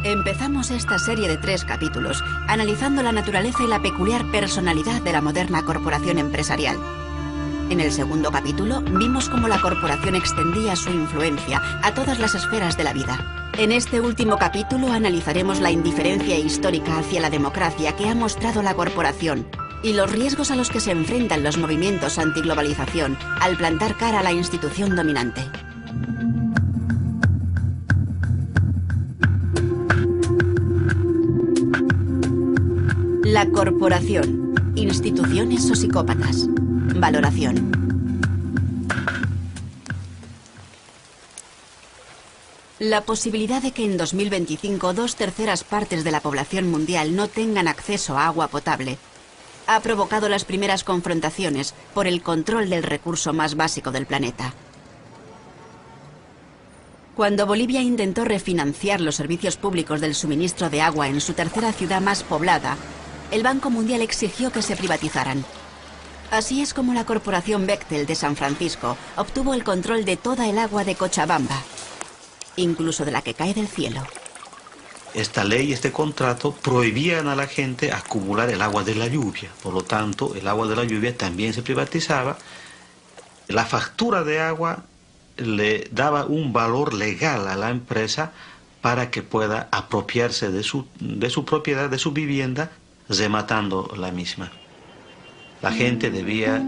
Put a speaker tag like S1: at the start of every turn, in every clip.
S1: Empezamos esta serie de 3 capítulos analizando la naturaleza y la peculiar personalidad de la moderna corporación empresarial. En el segundo capítulo vimos cómo la corporación extendía su influencia a todas las esferas de la vida. En este último capítulo analizaremos la indiferencia histórica hacia la democracia que ha mostrado la corporación y los riesgos a los que se enfrentan los movimientos antiglobalización al plantar cara a la institución dominante. La corporación, instituciones o psicópatas. Valoración. La posibilidad de que en 2025 2/3 partes de la población mundial no tengan acceso a agua potable ha provocado las primeras confrontaciones por el control del recurso más básico del planeta. Cuando Bolivia intentó refinanciar los servicios públicos del suministro de agua en su tercera ciudad más poblada, el Banco Mundial exigió que se privatizaran. Así es como la corporación Bechtel de San Francisco obtuvo el control de toda el agua de Cochabamba, incluso de la que cae del cielo.
S2: Esta ley, este contrato, prohibían a la gente acumular el agua de la lluvia. Por lo tanto, el agua de la lluvia también se privatizaba. La factura de agua le daba un valor legal a la empresa para que pueda apropiarse de su propiedad, de su vivienda, rematando la misma. La gente debía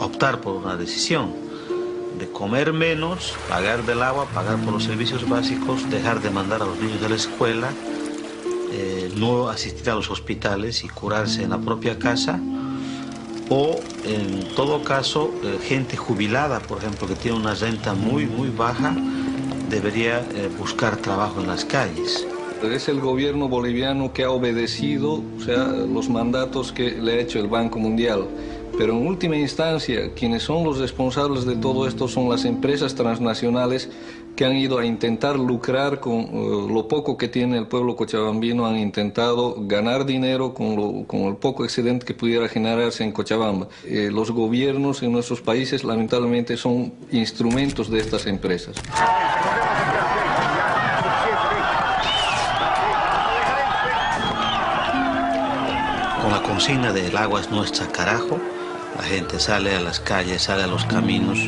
S2: optar por una decisión de comer menos, pagar del agua, pagar por los servicios básicos, dejar de mandar a los niños de la escuela, no asistir a los hospitales y curarse en la propia casa, o en todo caso, gente jubilada, por ejemplo, que tiene una renta muy baja, debería buscar trabajo en las calles.
S3: Es el gobierno boliviano que ha obedecido, los mandatos que le ha hecho el Banco Mundial. Pero en última instancia, quienes son los responsables de todo esto son las empresas transnacionales que han ido a intentar lucrar con lo poco que tiene el pueblo cochabambino, han intentado ganar dinero con el poco excedente que pudiera generarse en Cochabamba. Los gobiernos en nuestros países lamentablemente son instrumentos de estas empresas.
S2: Con la consigna de "el agua es nuestra, carajo", la gente sale a las calles, sale a los caminos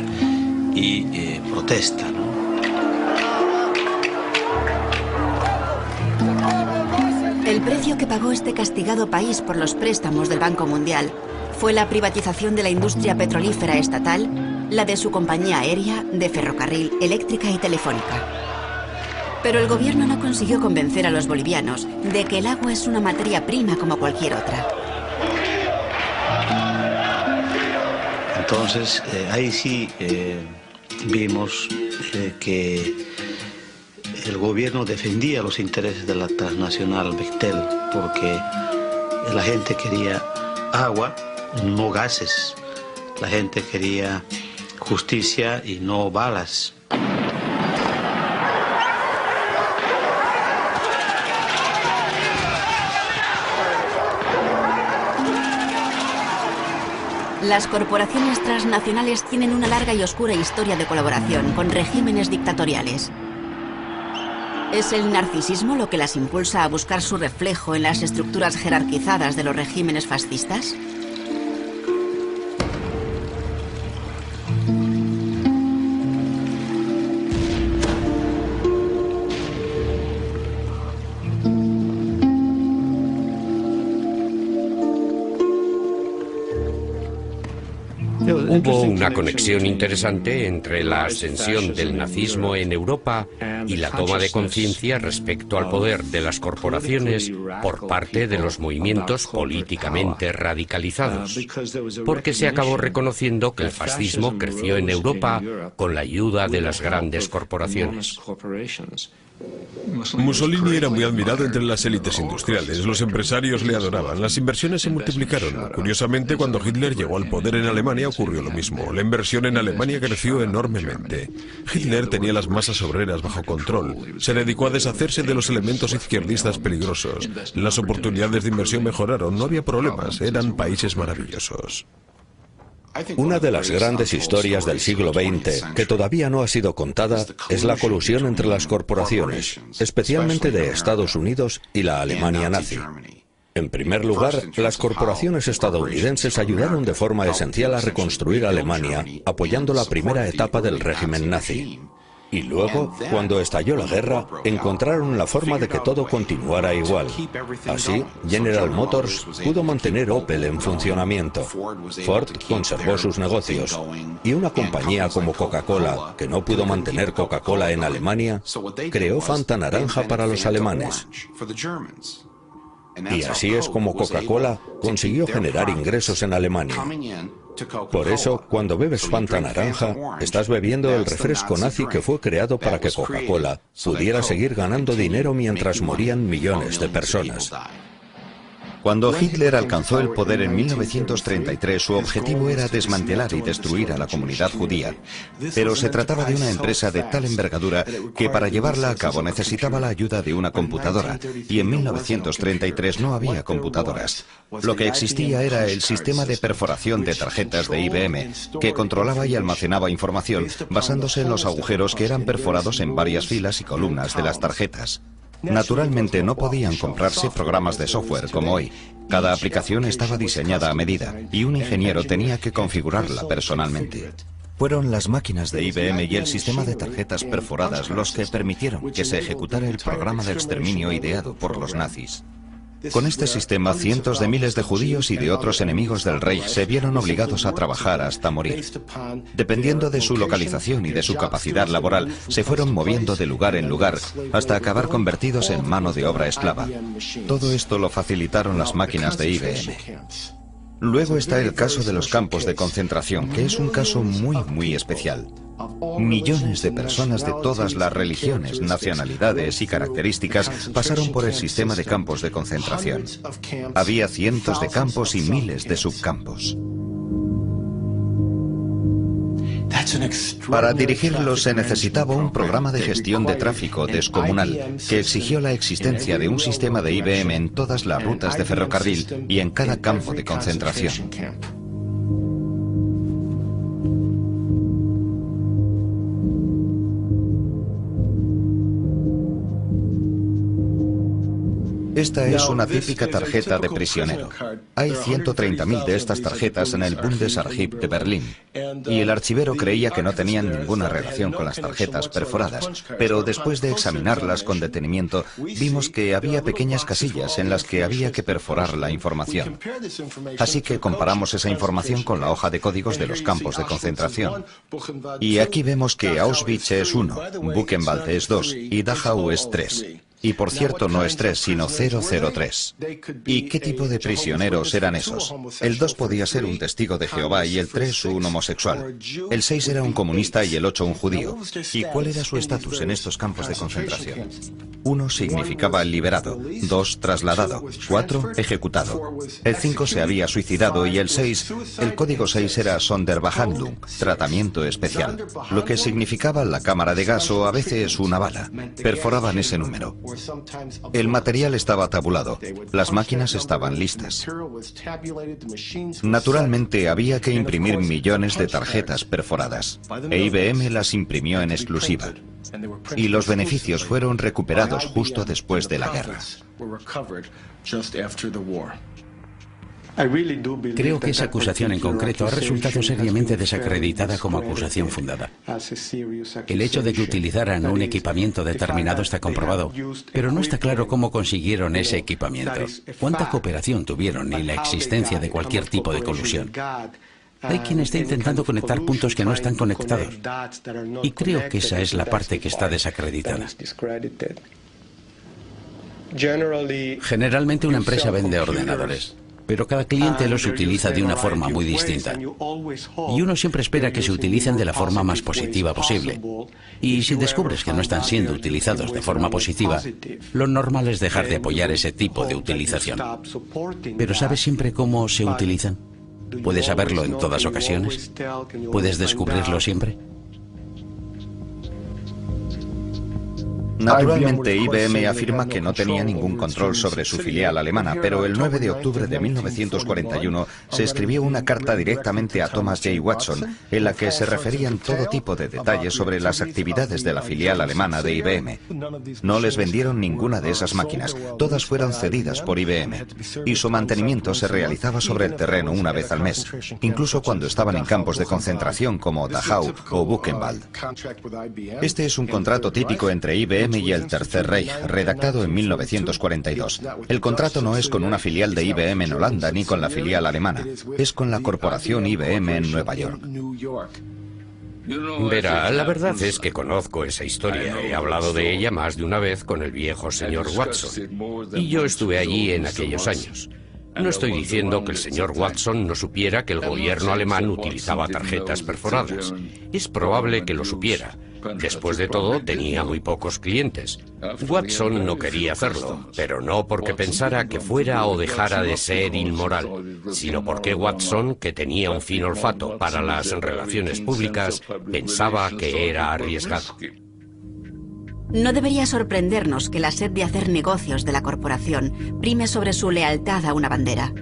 S2: y protesta, ¿no?
S1: El precio que pagó este castigado país por los préstamos del Banco Mundial fue la privatización de la industria petrolífera estatal, la de su compañía aérea, de ferrocarril, eléctrica y telefónica. Pero el gobierno no consiguió convencer a los bolivianos de que el agua es una materia prima como cualquier otra.
S2: Entonces, ahí sí vimos que el gobierno defendía los intereses de la transnacional Bechtel, porque la gente quería agua, no gases. La gente quería justicia y no balas.
S1: Las corporaciones transnacionales tienen una larga y oscura historia de colaboración con regímenes dictatoriales. ¿Es el narcisismo lo que las impulsa a buscar su reflejo en las estructuras jerarquizadas de los regímenes fascistas?
S4: Hubo una conexión interesante entre la ascensión del nazismo en Europa y la toma de conciencia respecto al poder de las corporaciones por parte de los movimientos políticamente radicalizados, porque se acabó reconociendo que el fascismo creció en Europa con la ayuda de las grandes corporaciones.
S5: Mussolini era muy admirado entre las élites industriales, los empresarios le adoraban, las inversiones se multiplicaron. Curiosamente, cuando Hitler llegó al poder en Alemania ocurrió lo mismo, la inversión en Alemania creció enormemente. Hitler tenía las masas obreras bajo control, se dedicó a deshacerse de los elementos izquierdistas peligrosos, las oportunidades de inversión mejoraron, no había problemas, eran países maravillosos.
S6: Una de las grandes historias del siglo XX que todavía no ha sido contada es la colusión entre las corporaciones, especialmente de Estados Unidos y la Alemania nazi. En primer lugar, las corporaciones estadounidenses ayudaron de forma esencial a reconstruir Alemania, apoyando la primera etapa del régimen nazi. Y luego, cuando estalló la guerra, encontraron la forma de que todo continuara igual. Así, General Motors pudo mantener Opel en funcionamiento. Ford conservó sus negocios. Y una compañía como Coca-Cola, que no pudo mantener Coca-Cola en Alemania, creó Fanta Naranja para los alemanes. Y así es como Coca-Cola consiguió generar ingresos en Alemania. Por eso, cuando bebes Fanta Naranja, estás bebiendo el refresco nazi que fue creado para que Coca-Cola pudiera seguir ganando dinero mientras morían millones de personas.
S7: Cuando Hitler alcanzó el poder en 1933, su objetivo era desmantelar y destruir a la comunidad judía. Pero se trataba de una empresa de tal envergadura que para llevarla a cabo necesitaba la ayuda de una computadora, y en 1933 no había computadoras. Lo que existía era el sistema de perforación de tarjetas de IBM, que controlaba y almacenaba información basándose en los agujeros que eran perforados en varias filas y columnas de las tarjetas. Naturalmente no podían comprarse programas de software como hoy. Cada aplicación estaba diseñada a medida y un ingeniero tenía que configurarla personalmente. Fueron las máquinas de IBM y el sistema de tarjetas perforadas los que permitieron que se ejecutara el programa de exterminio ideado por los nazis. Con este sistema, cientos de miles de judíos y de otros enemigos del Reich se vieron obligados a trabajar hasta morir. Dependiendo de su localización y de su capacidad laboral, se fueron moviendo de lugar en lugar hasta acabar convertidos en mano de obra esclava. Todo esto lo facilitaron las máquinas de IBM. Luego está el caso de los campos de concentración, que es un caso muy especial. Millones de personas de todas las religiones, nacionalidades y características pasaron por el sistema de campos de concentración. Había cientos de campos y miles de subcampos. Para dirigirlos se necesitaba un programa de gestión de tráfico descomunal que exigió la existencia de un sistema de IBM en todas las rutas de ferrocarril y en cada campo de concentración. Esta es una típica tarjeta de prisionero. Hay 130.000 de estas tarjetas en el Bundesarchiv de Berlín. Y el archivero creía que no tenían ninguna relación con las tarjetas perforadas. Pero después de examinarlas con detenimiento, vimos que había pequeñas casillas en las que había que perforar la información. Así que comparamos esa información con la hoja de códigos de los campos de concentración. Y aquí vemos que Auschwitz es 1, Buchenwald es 2 y Dachau es 3. Y por cierto no es 3, sino 003. ¿Y qué tipo de prisioneros eran esos? El 2 podía ser un testigo de Jehová y el 3 un homosexual. El 6 era un comunista y el 8 un judío. ¿Y cuál era su estatus en estos campos de concentración? 1 significaba liberado, 2 trasladado, 4 ejecutado. El 5 se había suicidado y el 6, el código 6 era Sonderbehandlung, tratamiento especial, lo que significaba la cámara de gas o a veces una bala. Perforaban ese número. El material estaba tabulado, las máquinas estaban listas. Naturalmente había que imprimir millones de tarjetas perforadas, e IBM las imprimió en exclusiva. Y los beneficios fueron recuperados justo después de la guerra.
S8: Creo que esa acusación en concreto ha resultado seriamente desacreditada como acusación fundada. El hecho de que utilizaran un equipamiento determinado está comprobado, pero no está claro cómo consiguieron ese equipamiento, cuánta cooperación tuvieron y la existencia de cualquier tipo de colusión. Hay quien está intentando conectar puntos que no están conectados, y creo que esa es la parte que está desacreditada. Generalmente una empresa vende ordenadores, pero cada cliente los utiliza de una forma muy distinta. Y uno siempre espera que se utilicen de la forma más positiva posible. Y si descubres que no están siendo utilizados de forma positiva, lo normal es dejar de apoyar ese tipo de utilización. Pero ¿sabes siempre cómo se utilizan? ¿Puedes saberlo en todas ocasiones? ¿Puedes descubrirlo siempre?
S7: Naturalmente, IBM afirma que no tenía ningún control sobre su filial alemana, pero el 9 de octubre de 1941 se escribió una carta directamente a Thomas J. Watson en la que se referían todo tipo de detalles sobre las actividades de la filial alemana de IBM. No les vendieron ninguna de esas máquinas, todas fueron cedidas por IBM, y su mantenimiento se realizaba sobre el terreno una vez al mes, incluso cuando estaban en campos de concentración como Dachau o Buchenwald. Este es un contrato típico entre IBM y el Tercer Reich, redactado en 1942. El contrato no es con una filial de IBM en Holanda ni con la filial alemana, es con la corporación IBM en Nueva York.
S4: Verá, la verdad es que conozco esa historia. He hablado de ella más de una vez con el viejo señor Watson. Y yo estuve allí en aquellos años. No estoy diciendo que el señor Watson no supiera que el gobierno alemán utilizaba tarjetas perforadas. Es probable que lo supiera. Después de todo, tenía muy pocos clientes. Watson no quería hacerlo, pero no porque pensara que fuera o dejara de ser inmoral, sino porque Watson, que tenía un fino olfato para las relaciones públicas, pensaba que era arriesgado.
S1: No debería sorprendernos que la sed de hacer negocios de la corporación prime sobre su lealtad a una bandera.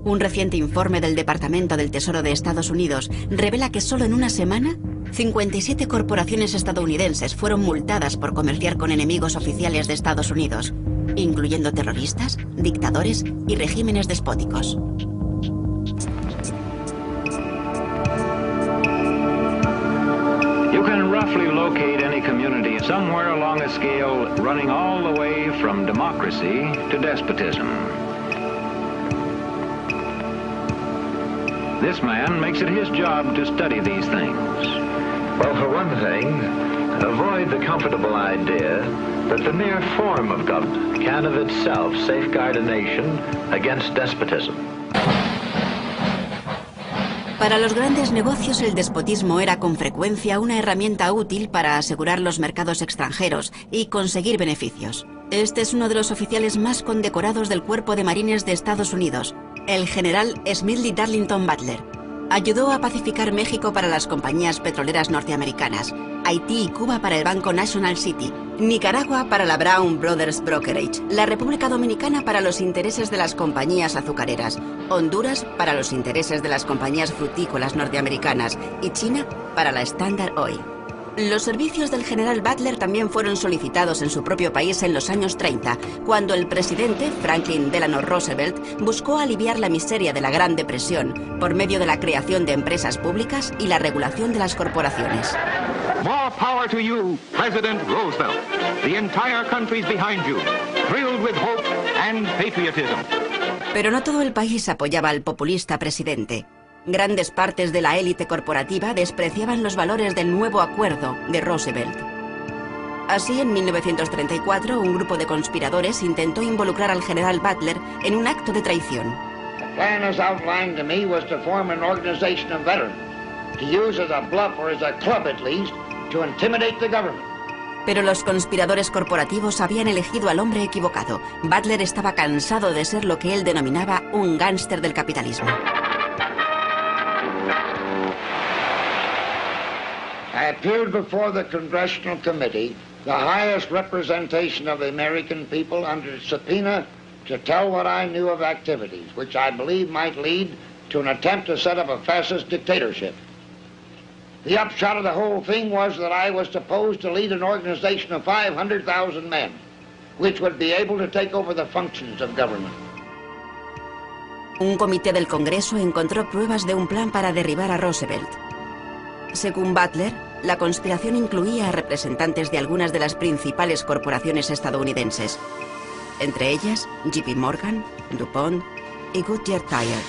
S1: Un reciente informe del Departamento del Tesoro de Estados Unidos revela que solo en una semana 57 corporaciones estadounidenses fueron multadas por comerciar con enemigos oficiales de Estados Unidos, incluyendo terroristas, dictadores y regímenes despóticos.
S9: You can roughly locate any community somewhere along a scale running all the way from democracy to despotism. This man makes it his job to study these things. Well, for one thing, avoid the comfortable idea that the mere form of government can of itself safeguard a nation against despotism.
S1: Para los grandes negocios, el despotismo era con frecuencia una herramienta útil para asegurar los mercados extranjeros y conseguir beneficios. Este es uno de los oficiales más condecorados del Cuerpo de Marines de Estados Unidos, el general Smedley Darlington Butler. Ayudó a pacificar México para las compañías petroleras norteamericanas, Haití y Cuba para el Banco National City, Nicaragua para la Brown Brothers Brokerage, la República Dominicana para los intereses de las compañías azucareras, Honduras para los intereses de las compañías frutícolas norteamericanas y China para la Standard Oil. Los servicios del general Butler también fueron solicitados en su propio país en los años 30, cuando el presidente Franklin Delano Roosevelt buscó aliviar la miseria de la Gran Depresión por medio de la creación de empresas públicas y la regulación de las corporaciones.
S10: More power to you, President Roosevelt. The entire country's behind you, thrilled with hope and patriotism.
S1: Pero no todo el país apoyaba al populista presidente. Grandes partes de la élite corporativa despreciaban los valores del nuevo acuerdo de Roosevelt. Así, en 1934, un grupo de conspiradores intentó involucrar al general Butler en un acto de traición.
S11: The plan as outlined to me was to form an organization of veterans, to use as a bluff or as a club at least, to intimidate the government.
S1: Pero los conspiradores corporativos habían elegido al hombre equivocado. Butler estaba cansado de ser lo que él denominaba un gángster del capitalismo.
S11: I appeared before the Congressional Committee, the highest representation of the American people, under subpoena to tell what I knew of activities, which I believe might lead to an attempt to set up a fascist dictatorship. The upshot of the whole thing was that I was supposed to lead an organization of 500,000 men, which would be able to take over the functions of government.
S1: Un comité del Congreso encontró pruebas de un plan para derribar a Roosevelt. Según Butler, la conspiración incluía a representantes de algunas de las principales corporaciones estadounidenses, entre ellas JP Morgan, DuPont y Goodyear Tire.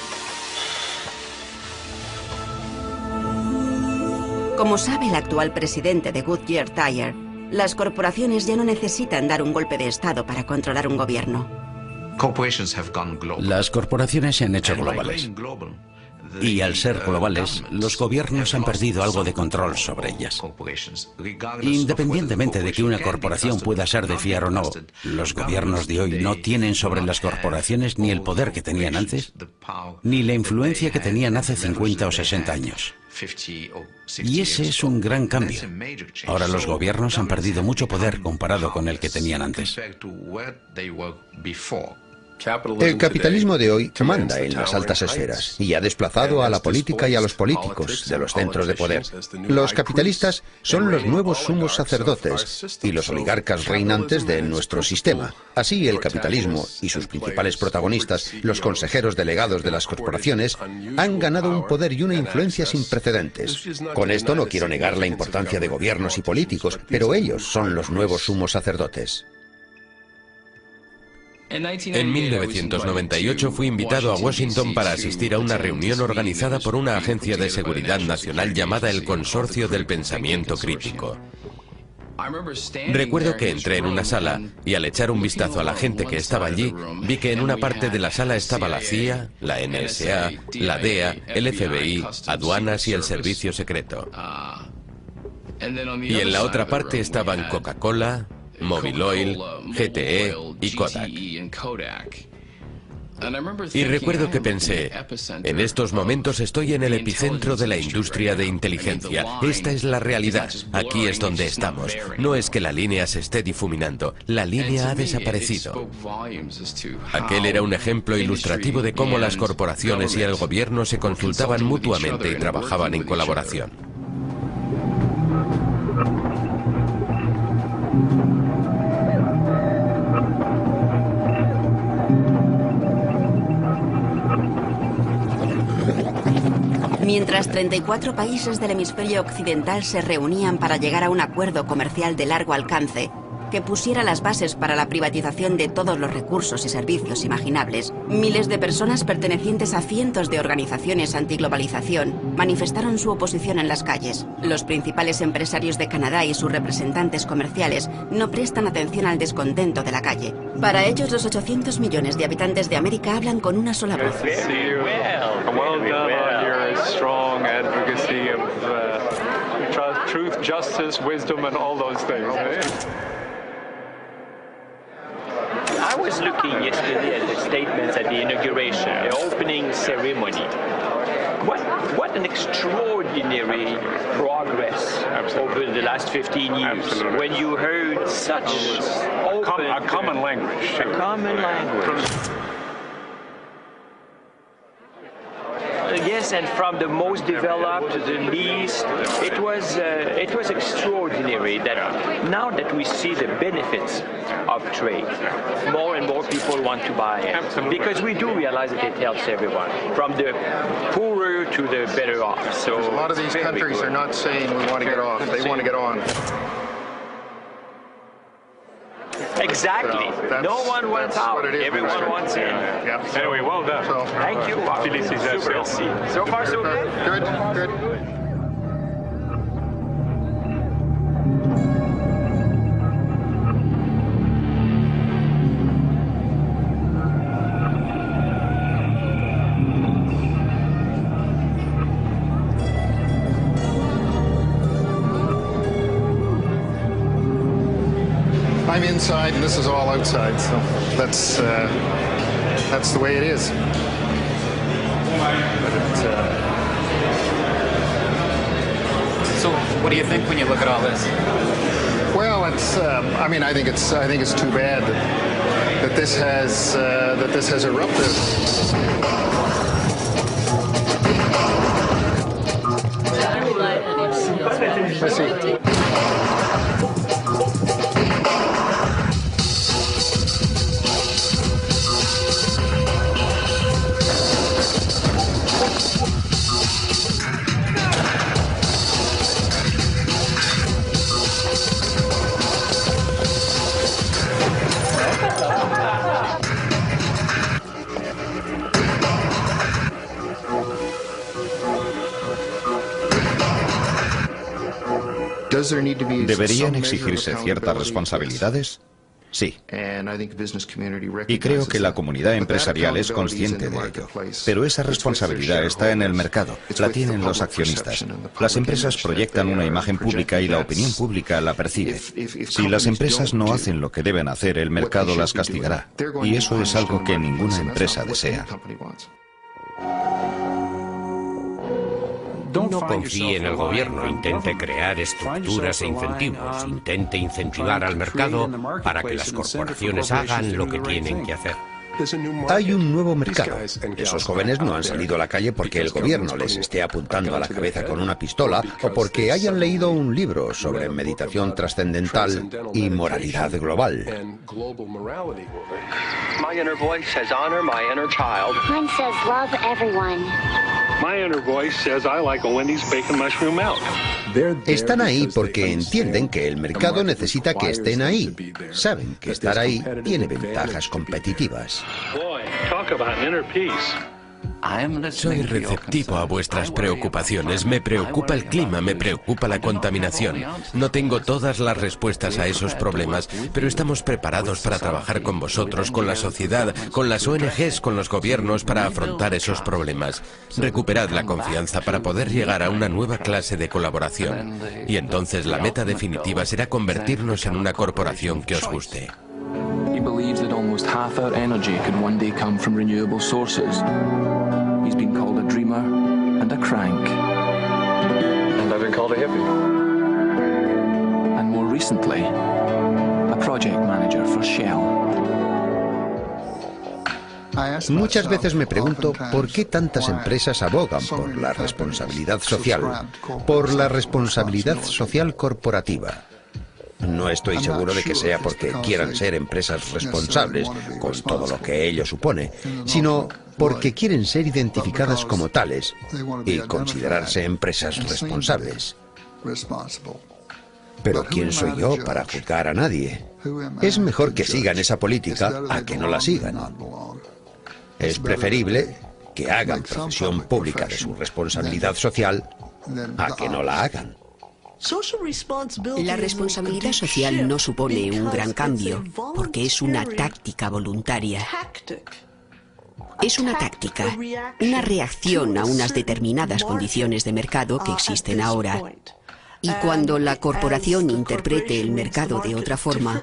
S1: Como sabe el actual presidente de Goodyear Tire, las corporaciones ya no necesitan dar un golpe de Estado para controlar un gobierno.
S8: Las corporaciones se han hecho globales. Y al ser globales, los gobiernos han perdido algo de control sobre ellas. Independientemente de que una corporación pueda ser de fiar o no, los gobiernos de hoy no tienen sobre las corporaciones ni el poder que tenían antes, ni la influencia que tenían hace 50 o 60 años. Y ese es un gran cambio. Ahora los gobiernos han perdido mucho poder comparado con el que tenían antes.
S12: El capitalismo de hoy manda en las altas esferas y ha desplazado a la política y a los políticos de los centros de poder. Los capitalistas son los nuevos sumos sacerdotes y los oligarcas reinantes de nuestro sistema. Así, el capitalismo y sus principales protagonistas, los consejeros delegados de las corporaciones, han ganado un poder y una influencia sin precedentes. Con esto no quiero negar la importancia de gobiernos y políticos, pero ellos son los nuevos sumos sacerdotes.
S13: En 1998 fui invitado a Washington para asistir a una reunión organizada por una agencia de seguridad nacional llamada el Consorcio del Pensamiento Crítico. Recuerdo que entré en una sala y al echar un vistazo a la gente que estaba allí, vi que en una parte de la sala estaba la CIA, la NSA, la DEA, el FBI, aduanas y el Servicio Secreto. Y en la otra parte estaban Coca-Cola, Mobil Oil, GTE y Kodak. Y recuerdo que pensé, en estos momentos estoy en el epicentro de la industria de inteligencia. Esta es la realidad. Aquí es donde estamos. No es que la línea se esté difuminando. La línea ha desaparecido. Aquel era un ejemplo ilustrativo de cómo las corporaciones y el gobierno se consultaban mutuamente y trabajaban en colaboración.
S1: Mientras 34 países del hemisferio occidental se reunían para llegar a un acuerdo comercial de largo alcance que pusiera las bases para la privatización de todos los recursos y servicios imaginables, miles de personas pertenecientes a cientos de organizaciones antiglobalización manifestaron su oposición en las calles. Los principales empresarios de Canadá y sus representantes comerciales no prestan atención al descontento de la calle. Para ellos, los 800 millones de habitantes de América hablan con una sola voz.
S14: I was looking yesterday at the statements at the inauguration, the opening ceremony. What an extraordinary progress over the last 15 years.
S15: Absolutely.
S14: When you heard such open...
S15: A common language.
S14: A common language. Yes, and from the most developed to the least, it was extraordinary that now that we see the benefits of trade, more and more people want to buy it.
S15: Absolutely.
S14: Because we do realize that it helps everyone, from the poorer to the better off. So
S15: a lot of these countries are not saying we want to get off, they want to get on.
S14: Exactly. No one wants out. Everyone wants in.
S15: Yeah.
S14: Anyway, well done.
S15: So,
S14: thank you. Super. So far, so good.
S15: Good. I'm inside and this is all outside, so that's the way it is.
S16: So, what do you think when you look at all this?
S15: Well, it's. I mean, I think it's too bad that this has erupted. Let's see.
S7: ¿Deberían exigirse ciertas responsabilidades?
S12: Sí. Y creo que la comunidad empresarial es consciente de ello. Pero esa responsabilidad está en el mercado, la tienen los accionistas. Las empresas proyectan una imagen pública y la opinión pública la percibe. Si las empresas no hacen lo que deben hacer, el mercado las castigará. Y eso es algo que ninguna empresa desea.
S4: No confíe en el gobierno, intente crear estructuras e incentivos, intente incentivar al mercado para que las corporaciones hagan lo que tienen que hacer.
S12: Hay un nuevo mercado. Esos jóvenes no han salido a la calle porque el gobierno les esté apuntando a la cabeza con una pistola o porque hayan leído un libro sobre meditación trascendental y moralidad global.
S17: My inner voice says honor my inner child.
S18: Mine says love everyone.
S17: My inner voice says I like a Wendy's bacon mushroom milk.
S12: Están ahí porque entienden que el mercado necesita que estén ahí. Saben que estar ahí tiene ventajas competitivas.
S17: Boy, talk about an inner peace.
S13: Soy receptivo a vuestras preocupaciones. Me preocupa el clima, me preocupa la contaminación. No tengo todas las respuestas a esos problemas, pero estamos preparados para trabajar con vosotros, con la sociedad, con las ONGs, con los gobiernos para afrontar esos problemas. Recuperad la confianza para poder llegar a una nueva clase de colaboración. Y entonces la meta definitiva será convertirnos en una corporación que os guste.
S19: He believes that almost half our energy could one day come from renewable sources. He's been called a dreamer and a crank.
S3: And I've been called a hippie.
S19: And more recently, a project manager for Shell.
S12: Muchas veces me pregunto por qué tantas empresas abogan por la responsabilidad social, por la responsabilidad social corporativa. No estoy seguro de que sea porque quieran ser empresas responsables, con todo lo que ello supone, sino porque quieren ser identificadas como tales y considerarse empresas responsables. Pero ¿quién soy yo para juzgar a nadie? Es mejor que sigan esa política a que no la sigan. Es preferible que hagan profesión pública de su responsabilidad social a que no la hagan.
S20: La responsabilidad social no supone un gran cambio, porque es una táctica voluntaria. Es una táctica, una reacción a unas determinadas condiciones de mercado que existen ahora. Y cuando la corporación interprete el mercado de otra forma,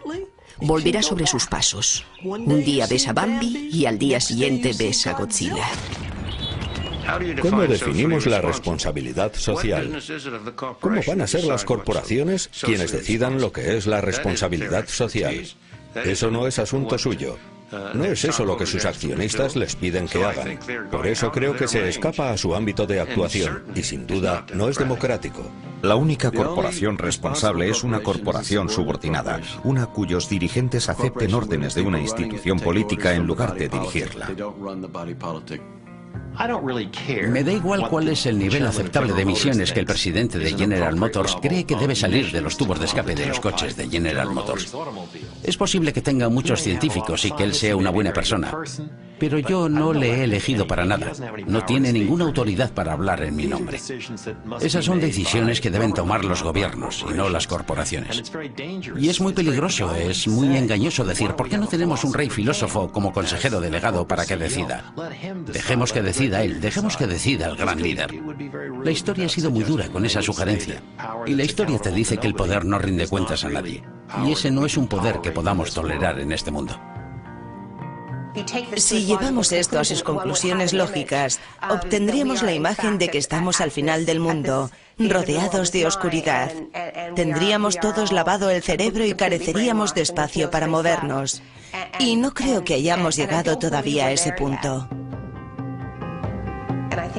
S20: volverá sobre sus pasos. Un día ves a Bambi y al día siguiente ves a Godzilla.
S6: ¿Cómo definimos la responsabilidad social? ¿Cómo van a ser las corporaciones quienes decidan lo que es la responsabilidad social? Eso no es asunto suyo. No es eso lo que sus accionistas les piden que hagan. Por eso creo que se escapa a su ámbito de actuación y sin duda no es democrático.
S7: La única corporación responsable es una corporación subordinada, una cuyos dirigentes acepten órdenes de una institución política en lugar de dirigirla.
S8: Me da igual cuál es el nivel aceptable de emisiones que el presidente de General Motors cree que debe salir de los tubos de escape de los coches de General Motors. Es posible que tenga muchos científicos y que él sea una buena persona, pero yo no le he elegido para nada. No tiene ninguna autoridad para hablar en mi nombre. Esas son decisiones que deben tomar los gobiernos y no las corporaciones. Y es muy peligroso, es muy engañoso decir, ¿por qué no tenemos un rey filósofo como consejero delegado para que decida? Dejemos que decida él, dejemos que decida el gran líder. La historia ha sido muy dura con esa sugerencia. Y la historia te dice que el poder no rinde cuentas a nadie. Y ese no es un poder que podamos tolerar en este mundo.
S21: Si llevamos esto a sus conclusiones lógicas, obtendríamos la imagen de que estamos al final del mundo, rodeados de oscuridad. Tendríamos todos lavado el cerebro y careceríamos de espacio para movernos. Y no creo que hayamos llegado todavía a ese punto.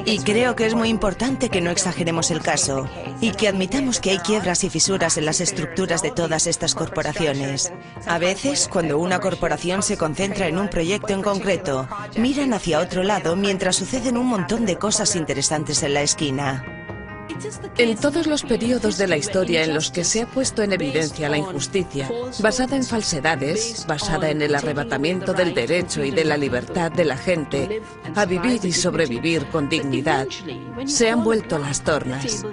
S21: Y creo que es muy importante que no exageremos el caso y que admitamos que hay quiebras y fisuras en las estructuras de todas estas corporaciones. A veces, cuando una corporación se concentra en un proyecto en concreto, miran hacia otro lado mientras suceden un montón de cosas interesantes en la esquina.
S22: En todos los periodos de la historia en los que se ha puesto en evidencia la injusticia, basada en falsedades, basada en el arrebatamiento del derecho y de la libertad de la gente a vivir y sobrevivir con dignidad, se han vuelto las tornas.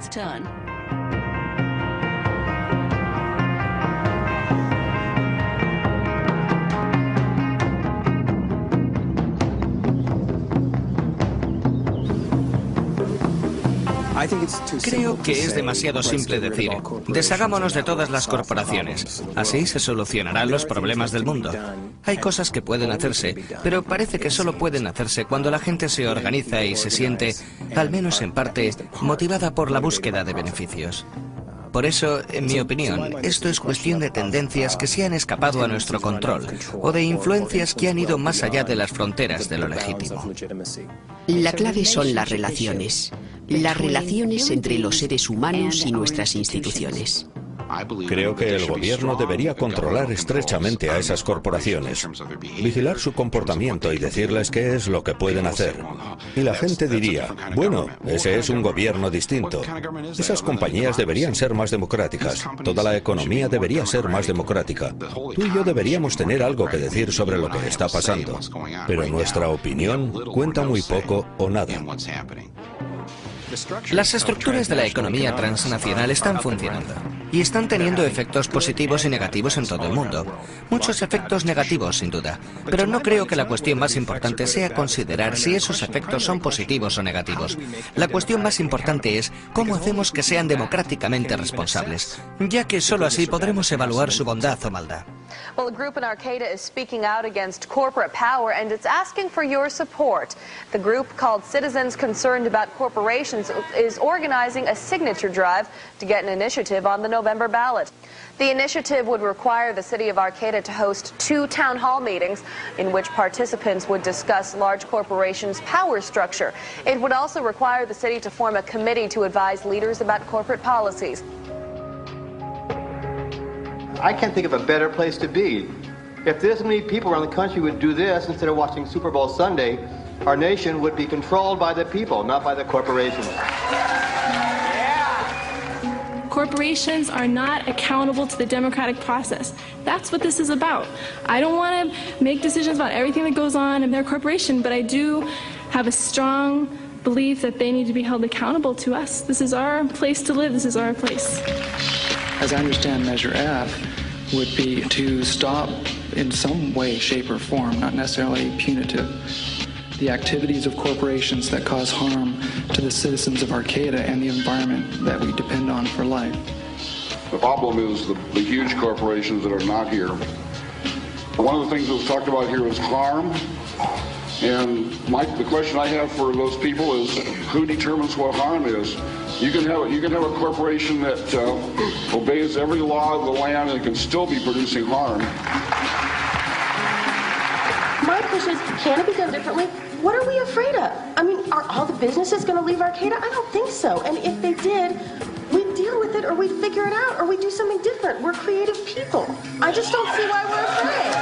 S2: Creo que es demasiado simple decir, deshagámonos de todas las corporaciones. Así se solucionarán los problemas del mundo. Hay cosas que pueden hacerse, pero parece que solo pueden hacerse cuando la gente se organiza y se siente, al menos en parte, motivada por la búsqueda de beneficios. Por eso, en mi opinión, esto es cuestión de tendencias que se han escapado a nuestro control o de influencias que han ido más allá de las fronteras de lo legítimo.
S20: La clave son las relaciones entre los seres humanos y nuestras instituciones.
S6: Creo que el gobierno debería controlar estrechamente a esas corporaciones, vigilar su comportamiento y decirles qué es lo que pueden hacer. Y la gente diría, bueno, ese es un gobierno distinto. Esas compañías deberían ser más democráticas, toda la economía debería ser más democrática. Tú y yo deberíamos tener algo que decir sobre lo que está pasando, pero nuestra opinión cuenta muy poco o nada.
S2: Las estructuras de la economía transnacional están funcionando y están teniendo efectos positivos y negativos en todo el mundo. Muchos efectos negativos, sin duda, pero no creo que la cuestión más importante sea considerar si esos efectos son positivos o negativos. La cuestión más importante es cómo hacemos que sean democráticamente responsables, ya que solo así podremos evaluar su bondad o maldad.
S5: Well, a group in Arcata is speaking out against corporate power, and it's asking for your support. The group, called Citizens Concerned About Corporations, is organizing a signature drive to get an initiative on the November ballot. The initiative would require the city of Arcata to host 2 town hall meetings in which participants would discuss large corporations' power structure. It would also require the city to form a committee to advise leaders about corporate policies.
S23: I can't think of a better place to be. If this many people around the country would do this instead of watching Super Bowl Sunday, our nation would be controlled by the people, not by the corporations.
S24: Corporations are not accountable to the democratic process. That's what this is about. I don't want to make decisions about everything that goes on in their corporation, but I do have a strong belief that they need to be held accountable to us. This is our place to live. This is our place.
S19: As I understand Measure F would be to stop in some way, shape, or form, not necessarily punitive, the activities of corporations that cause harm to the citizens of Arcata and the environment that we depend on for life.
S25: The problem is the huge corporations that are not here. One of the things that was talked about here is harm. And the question I have for those people is, who determines what harm is? You can have a corporation that obeys every law of the land and can still be producing harm.
S26: My question is, can it be done differently? What are we afraid of? I mean, are all the businesses going to leave Arcata? I don't think so. And if they did, we'd deal with it, or we'd figure it out, or we'd do something different. We're creative people. I just don't see why we're afraid.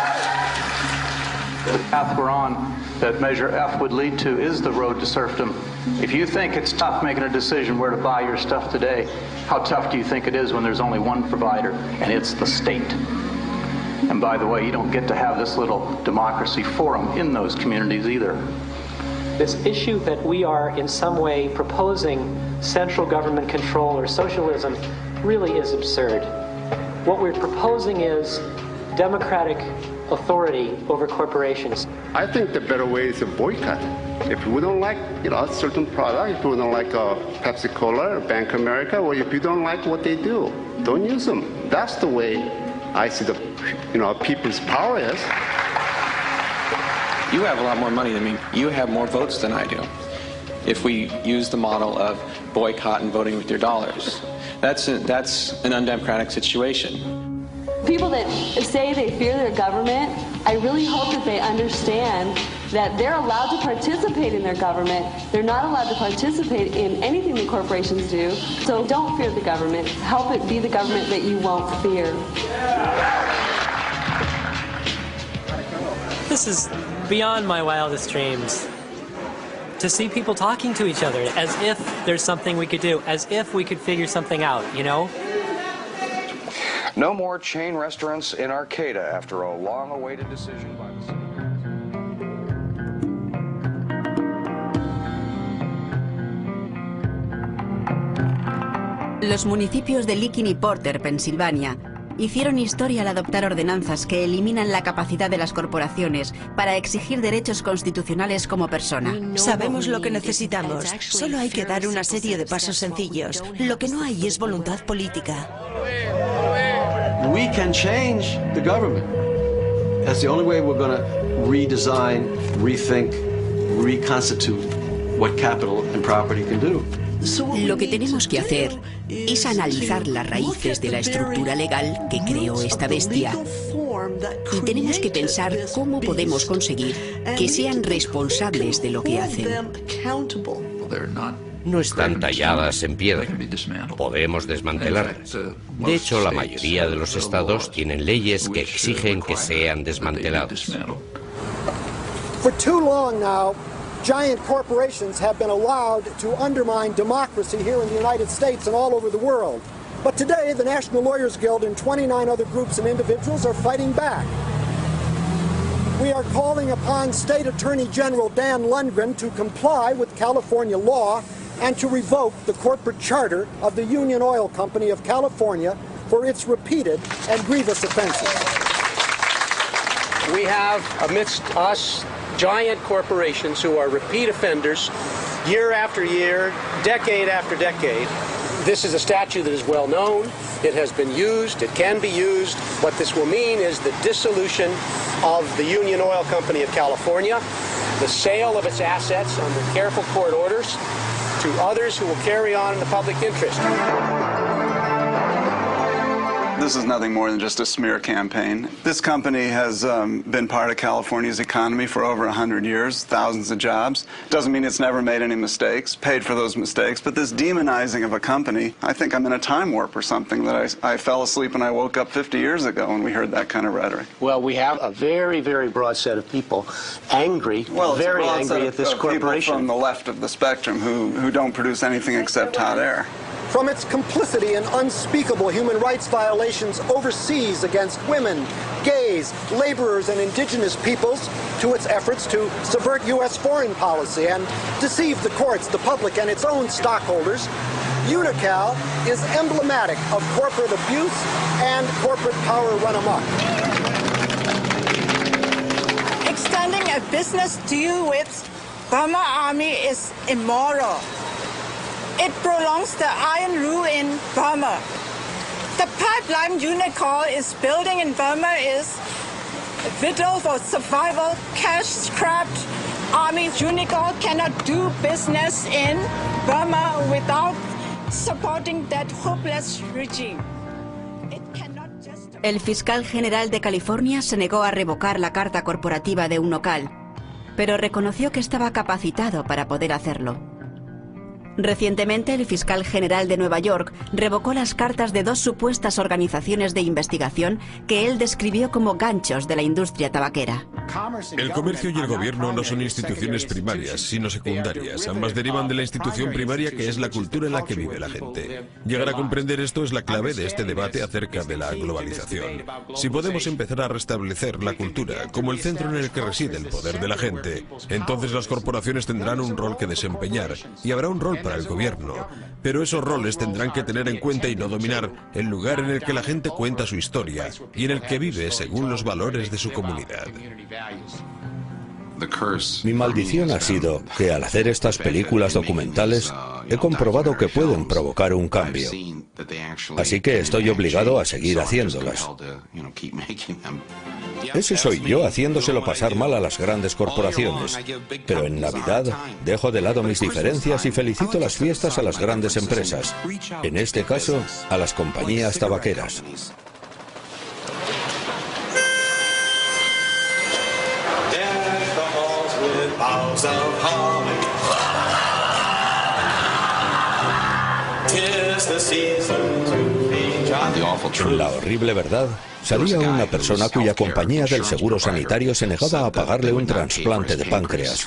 S23: The path we're on that Measure F would lead to is the road to serfdom. If you think it's tough making a decision where to buy your stuff today, how tough do you think it is when there's only one provider, and it's the state? And by the way, you don't get to have this little democracy forum in those communities either.
S27: This issue that we are in some way proposing central government control or socialism really is absurd. What we're proposing is democratic authority over corporations.
S28: I think the better way is a boycott. If we don't like, a certain product, if we don't like Pepsi-Cola or Bank of America, or if you don't like what they do, don't use them. That's the way I see the, people's power is.
S29: You have a lot more money than me. You have more votes than I do. If we use the model of boycott and voting with your dollars, that's an undemocratic situation.
S26: People that say they fear their government, I really hope that they understand that they're allowed to participate in their government. They're not allowed to participate in anything the corporations do. So don't fear the government. Help it be the government that you won't fear.
S30: This is beyond my wildest dreams. To see people talking to each other as if there's something we could do, as if we could figure something out,
S31: No more chain restaurants in Arcata after a long-awaited decision by the city.
S1: Los municipios de Licking y Porter, Pensilvania, hicieron historia al adoptar ordenanzas que eliminan la capacidad de las corporaciones para exigir derechos constitucionales como persona.
S21: Sabemos lo que necesitamos. Solo hay que dar una serie de pasos sencillos. Lo que no hay es voluntad política.
S3: We can change the government. That's the only way we're going to redesign, rethink, reconstitute what capital and property can do.
S20: Lo que tenemos que hacer es analizar las raíces de la estructura legal que creó esta bestia. Y tenemos que pensar cómo podemos conseguir que sean responsables de lo que hacen.
S4: No están talladas en piedra. Podemos desmantelarlas. De hecho, la mayoría de los estados tienen leyes que exigen que sean desmanteladas.
S9: For too long now, giant corporations have been allowed to undermine democracy here in the United States and all over the world. But today, the National Lawyers Guild and 29 other groups and individuals are fighting back. We are calling upon State Attorney General Dan Lundgren to comply with California law and to revoke the corporate charter of the Union Oil Company of California for its repeated and grievous offenses.
S10: We have amidst us giant corporations who are repeat offenders year after year, decade after decade. This is a statute that is well known. It has been used. It can be used. What this will mean is the dissolution of the Union Oil Company of California, the sale of its assets under careful court orders to others who will carry on in the public interest.
S11: This is nothing more than just a smear campaign. This company has been part of California's economy for over 100 years, thousands of jobs. Doesn't mean it's never made any mistakes, paid for those mistakes, but this demonizing of a company, I think I'm in a time warp or something, that I fell asleep and I woke up 50 years ago when we heard that kind of rhetoric.
S10: Well, we have a very, very broad set of people angry, very angry at this corporation.
S11: People from the left of the spectrum who don't produce anything except hot air.
S9: From its complicity in unspeakable human rights violations overseas against women, gays, laborers, and indigenous peoples, to its efforts to subvert U.S. foreign policy and deceive the courts, the public, and its own stockholders, Unocal is emblematic of corporate abuse and corporate power run amok.
S13: Extending a business deal with Burma Army is immoral. It prolongs the Iron Rule in Burma. The pipeline Unocal is building in Burma is vital for survival, cash-strapped army. Unocal cannot do business in Burma without supporting that hopeless regime.
S1: El fiscal general de California se negó a revocar la carta corporativa de Unocal, pero reconoció que estaba capacitado para poder hacerlo. Recientemente, el fiscal general de Nueva York revocó las cartas de 2 supuestas organizaciones de investigación que él describió como ganchos de la industria tabaquera.
S14: El comercio y el gobierno no son instituciones primarias, sino secundarias. Ambas derivan de la institución primaria, que es la cultura en la que vive la gente. Llegar a comprender esto es la clave de este debate acerca de la globalización. Si podemos empezar a restablecer la cultura como el centro en el que reside el poder de la gente, entonces las corporaciones tendrán un rol que desempeñar y habrá un rol para el gobierno, pero esos roles tendrán que tener en cuenta y no dominar el lugar en el que la gente cuenta su historia y en el que vive según los valores de su comunidad.
S6: Mi maldición ha sido que al hacer estas películas documentales he comprobado que pueden provocar un cambio. Así que estoy obligado a seguir haciéndolas. Ese soy yo haciéndoselo pasar mal a las grandes corporaciones. Pero en Navidad dejo de lado mis diferencias y felicito las fiestas a las grandes empresas. En este caso, a las compañías tabaqueras. En la horrible verdad, salía una persona cuya compañía del seguro sanitario se negaba a pagarle un trasplante de páncreas.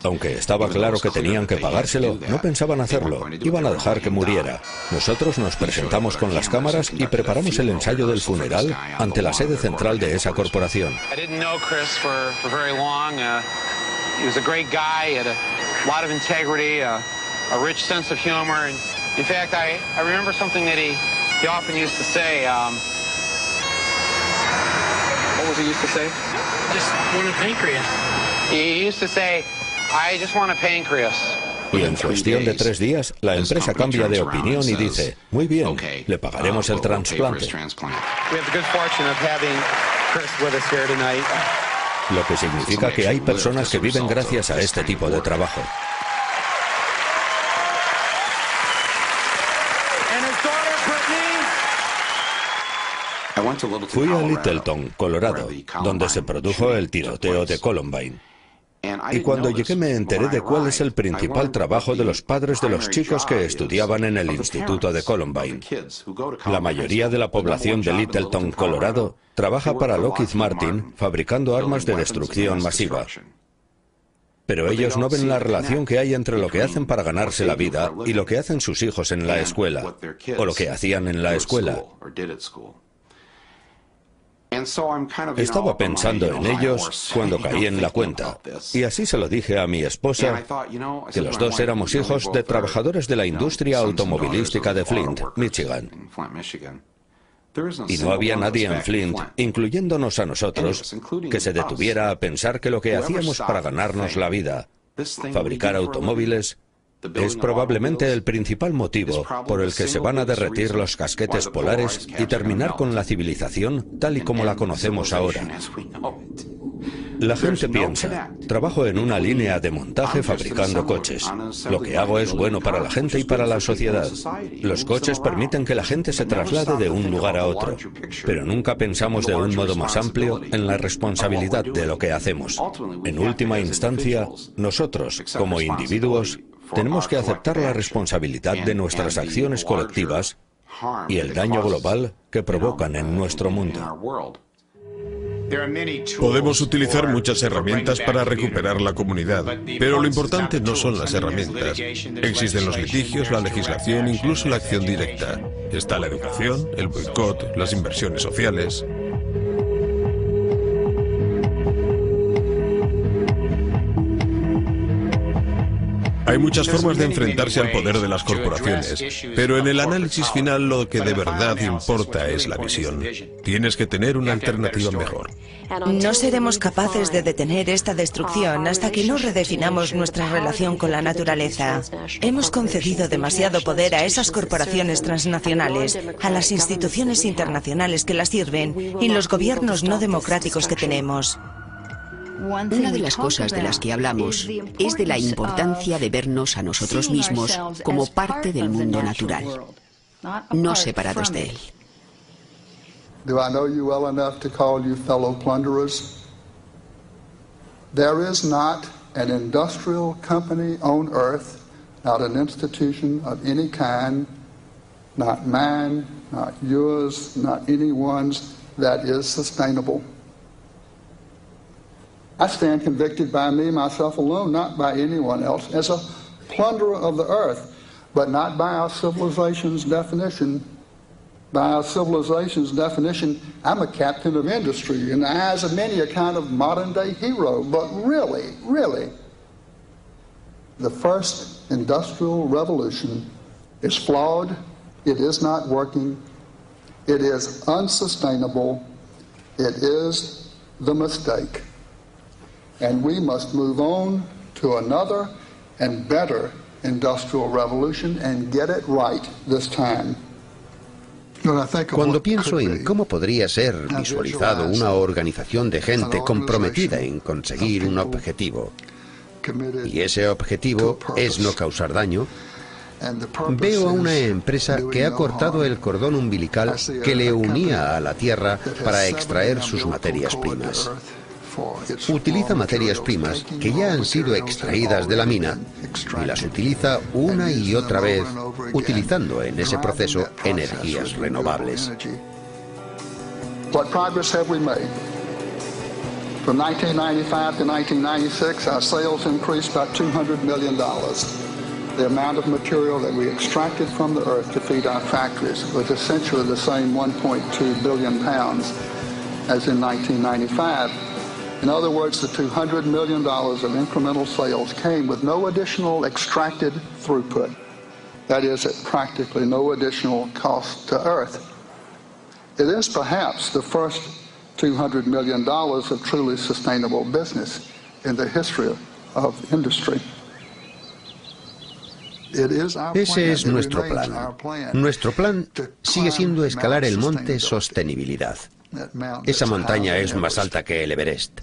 S6: Aunque estaba claro que tenían que pagárselo, no pensaban hacerlo, iban a dejar que muriera. Nosotros nos presentamos con las cámaras y preparamos el ensayo del funeral ante la sede central de esa corporación.
S15: He was a great guy, he had a lot of integrity, a rich sense of humor. And in fact, I remember something that he often used to say.
S29: was he used to say?
S30: Just want a pancreas.
S29: He used to say, I just want a pancreas.
S6: Y en cuestión de 3 días, la empresa cambia de opinión y dice, muy bien, le pagaremos el trasplante. Lo que significa que hay personas que viven gracias a este tipo de trabajo. Fui a Littleton, Colorado, donde se produjo el tiroteo de Columbine. Y cuando llegué me enteré de cuál es el principal trabajo de los padres de los chicos que estudiaban en el instituto de Columbine. La mayoría de la población de Littleton, Colorado, trabaja para Lockheed Martin fabricando armas de destrucción masiva. Pero ellos no ven la relación que hay entre lo que hacen para ganarse la vida y lo que hacen sus hijos en la escuela, o lo que hacían en la escuela. Estaba pensando en ellos cuando caí en la cuenta, y así se lo dije a mi esposa, que los dos éramos hijos de trabajadores de la industria automovilística de Flint, Michigan. Y no había nadie en Flint, incluyéndonos a nosotros, que se detuviera a pensar que lo que hacíamos para ganarnos la vida, fabricar automóviles, es probablemente el principal motivo por el que se van a derretir los casquetes polares y terminar con la civilización tal y como la conocemos ahora. La gente piensa, trabajo en una línea de montaje fabricando coches. Lo que hago es bueno para la gente y para la sociedad. Los coches permiten que la gente se traslade de un lugar a otro, pero nunca pensamos de un modo más amplio en la responsabilidad de lo que hacemos. En última instancia, nosotros, como individuos, tenemos que aceptar la responsabilidad de nuestras acciones colectivas y el daño global que provocan en nuestro mundo.
S14: Podemos utilizar muchas herramientas para recuperar la comunidad, pero lo importante no son las herramientas. Existen los litigios, la legislación, incluso la acción directa. Está la educación, el boicot, las inversiones sociales. Hay muchas formas de enfrentarse al poder de las corporaciones, pero en el análisis final lo que de verdad importa es la visión. Tienes que tener una alternativa mejor.
S21: No seremos capaces de detener esta destrucción hasta que no redefinamos nuestra relación con la naturaleza. Hemos concedido demasiado poder a esas corporaciones transnacionales, a las instituciones internacionales que las sirven y los gobiernos no democráticos que tenemos.
S20: Una de las cosas de las que hablamos es de la importancia de vernos a nosotros mismos como parte del mundo natural, no separados de él.
S2: Do I know you well enough to call you fellow plunderers? There is not an industrial company on earth, not an institution of any kind, not mine, not yours, not anyone's, that is sustainable. I stand convicted by me, myself alone, not by anyone else, as a plunderer of the earth, but not by our civilization's definition. By our civilization's definition, I'm a captain of industry, in the eyes of many a kind of modern-day hero, but really, the first industrial revolution is flawed, it is not working, it is unsustainable, it is the mistake. And we must move on to another and better industrial revolution and get it right this time.
S5: Cuando pienso en cómo podría ser visualizado una organización de gente comprometida en conseguir un objetivo, y ese objetivo es no causar daño, veo a una empresa que ha cortado el cordón umbilical que le unía a la Tierra para extraer sus materias primas. Utiliza materias primas que ya han sido extraídas de la mina y las utiliza una y otra vez, utilizando en ese proceso energías renovables.
S2: What progress have we made? From 1995 to 1996, our sales increased by $200 million. The amount of material that we extracted from the earth to feed our factories was essentially the same 1.2 billion pounds as in 1995. In other words, the $200 million of incremental sales came with no additional extracted throughput. That is, at practically no additional cost to Earth. It is perhaps the first $200 million of truly sustainable business in the history of industry.
S5: Ese es nuestro plan. Nuestro plan sigue siendo escalar el monte Sostenibilidad. Esa montaña es más alta que el Everest,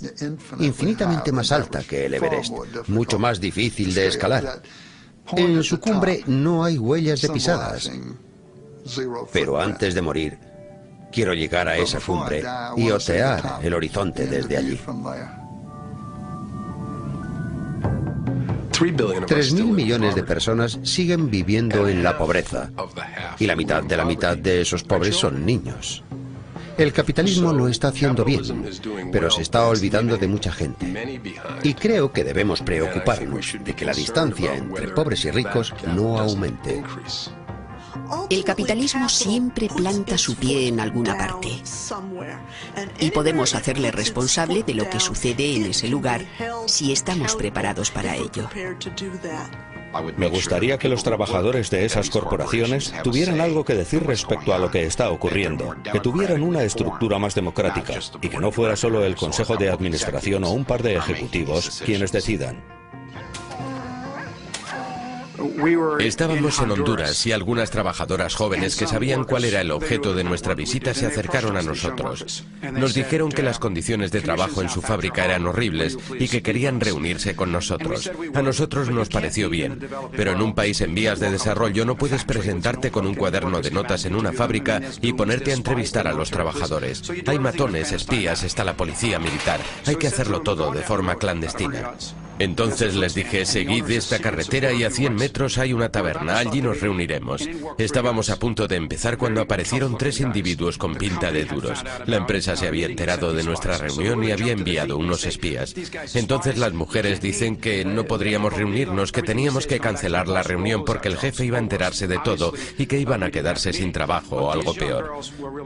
S5: infinitamente más alta que el Everest, mucho más difícil de escalar. En su cumbre no hay huellas de pisadas, pero antes de morir, quiero llegar a esa cumbre y otear el horizonte desde allí. 3.000 millones de personas siguen viviendo en la pobreza, y la mitad de esos pobres son niños. El capitalismo lo está haciendo bien, pero se está olvidando de mucha gente. Y creo que debemos preocuparnos de que la distancia entre pobres y ricos no aumente.
S20: El capitalismo siempre planta su pie en alguna parte. Y podemos hacerle responsable de lo que sucede en ese lugar si estamos preparados para ello.
S6: Me gustaría que los trabajadores de esas corporaciones tuvieran algo que decir respecto a lo que está ocurriendo, que tuvieran una estructura más democrática y que no fuera solo el Consejo de Administración o un par de ejecutivos quienes decidan.
S7: Estábamos en Honduras y algunas trabajadoras jóvenes que sabían cuál era el objeto de nuestra visita se acercaron a nosotros. Nos dijeron que las condiciones de trabajo en su fábrica eran horribles y que querían reunirse con nosotros. A nosotros nos pareció bien, pero en un país en vías de desarrollo no puedes presentarte con un cuaderno de notas en una fábrica y ponerte a entrevistar a los trabajadores. Hay matones, espías, está la policía militar. Hay que hacerlo todo de forma clandestina. Entonces les dije, seguid esta carretera y a 100 metros hay una taberna, allí nos reuniremos. Estábamos a punto de empezar cuando aparecieron 3 individuos con pinta de duros. La empresa se había enterado de nuestra reunión y había enviado unos espías. Entonces las mujeres dicen que no podríamos reunirnos, que teníamos que cancelar la reunión porque el jefe iba a enterarse de todo y que iban a quedarse sin trabajo o algo peor.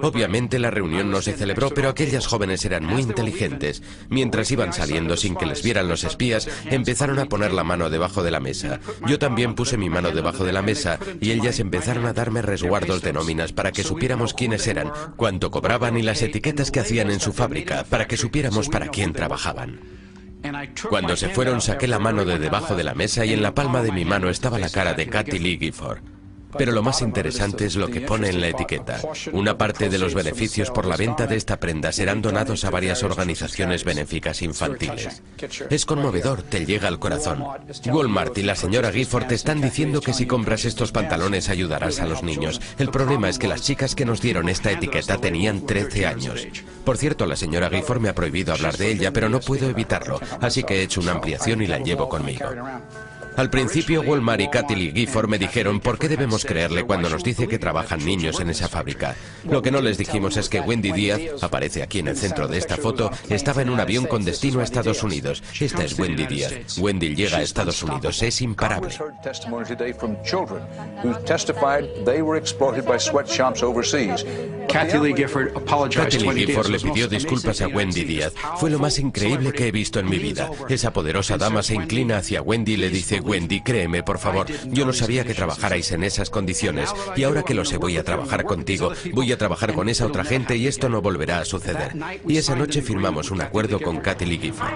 S7: Obviamente la reunión no se celebró, pero aquellas jóvenes eran muy inteligentes. Mientras iban saliendo sin que les vieran los espías, empezaron a poner la mano debajo de la mesa. Yo también puse mi mano debajo de la mesa y ellas empezaron a darme resguardos de nóminas para que supiéramos quiénes eran, cuánto cobraban y las etiquetas que hacían en su fábrica, para que supiéramos para quién trabajaban. Cuando se fueron saqué la mano de debajo de la mesa y en la palma de mi mano estaba la cara de Kathie Lee Gifford. Pero lo más interesante es lo que pone en la etiqueta. Una parte de los beneficios por la venta de esta prenda serán donados a varias organizaciones benéficas infantiles. Es conmovedor, te llega al corazón. Walmart y la señora Gifford te están diciendo que si compras estos pantalones ayudarás a los niños. El problema es que las chicas que nos dieron esta etiqueta tenían 13 años. Por cierto, la señora Gifford me ha prohibido hablar de ella, pero no puedo evitarlo, así que he hecho una ampliación y la llevo conmigo. Al principio, Walmart y Kathie Lee Gifford me dijeron ¿por qué debemos creerle cuando nos dice que trabajan niños en esa fábrica? Lo que no les dijimos es que Wendy Díaz, aparece aquí en el centro de esta foto, estaba en un avión con destino a Estados Unidos. Esta es Wendy Díaz. Wendy llega a Estados Unidos, es imparable. Kathie Lee Gifford le pidió disculpas a Wendy Díaz. Fue lo más increíble que he visto en mi vida. Esa poderosa dama se inclina hacia Wendy y le dice, Wendy, créeme, por favor, yo no sabía que trabajarais en esas condiciones y ahora que lo sé voy a trabajar contigo, voy a trabajar con esa otra gente y esto no volverá a suceder. Y esa noche firmamos un acuerdo con Kathie Lee Gifford.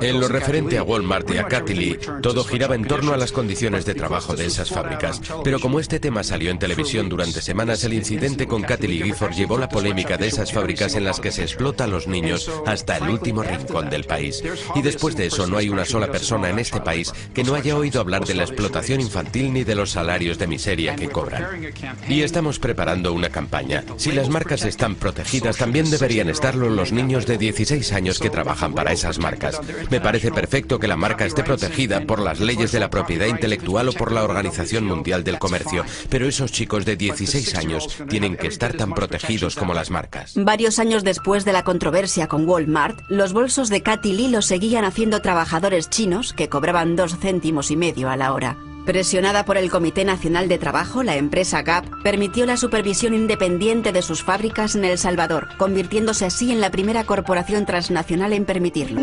S7: En lo referente a Walmart y a Kathie Lee, todo giraba en torno a las condiciones de trabajo de esas fábricas. Pero como este tema salió en televisión durante semanas, el incidente con Kathie Lee Gifford llevó la polémica de esas fábricas en las que se explota a los niños hasta el último rincón del país. Y después de eso no hay una sola persona en este país que no haya oído hablar de la explotación infantil ni de los salarios de miseria que cobran. Y estamos preparando una campaña. Si las marcas están protegidas, también deberían estarlo los niños de 16 años que trabajan para esas marcas. Me parece perfecto que la marca esté protegida por las leyes de la propiedad intelectual o por la Organización Mundial del Comercio, pero esos chicos de 16 años tienen que estar tan protegidos como las marcas.
S1: Varios años después de la controversia con Walmart, los bolsos de Kathie Lee los seguían haciendo trabajadores chinos que cobraban 2,5 céntimos a la hora. Presionada por el Comité Nacional de Trabajo, la empresa Gap permitió la supervisión independiente de sus fábricas en El Salvador, convirtiéndose así en la primera corporación transnacional en permitirlo.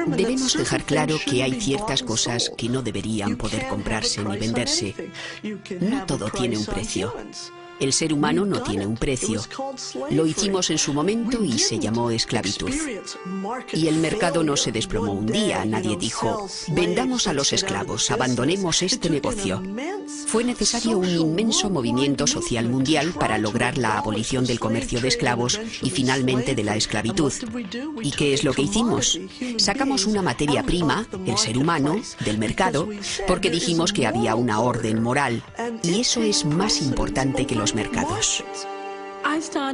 S20: Debemos dejar claro que hay ciertas cosas que no deberían poder comprarse ni venderse. No todo tiene un precio. El ser humano no tiene un precio. Lo hicimos en su momento y se llamó esclavitud. Y el mercado no se desplomó un día. Nadie dijo, vendamos a los esclavos, abandonemos este negocio. Fue necesario un inmenso movimiento social mundial para lograr la abolición del comercio de esclavos y finalmente de la esclavitud. ¿Y qué es lo que hicimos? Sacamos una materia prima, el ser humano, del mercado, porque dijimos que había una orden moral. Y eso es más importante que los mercados.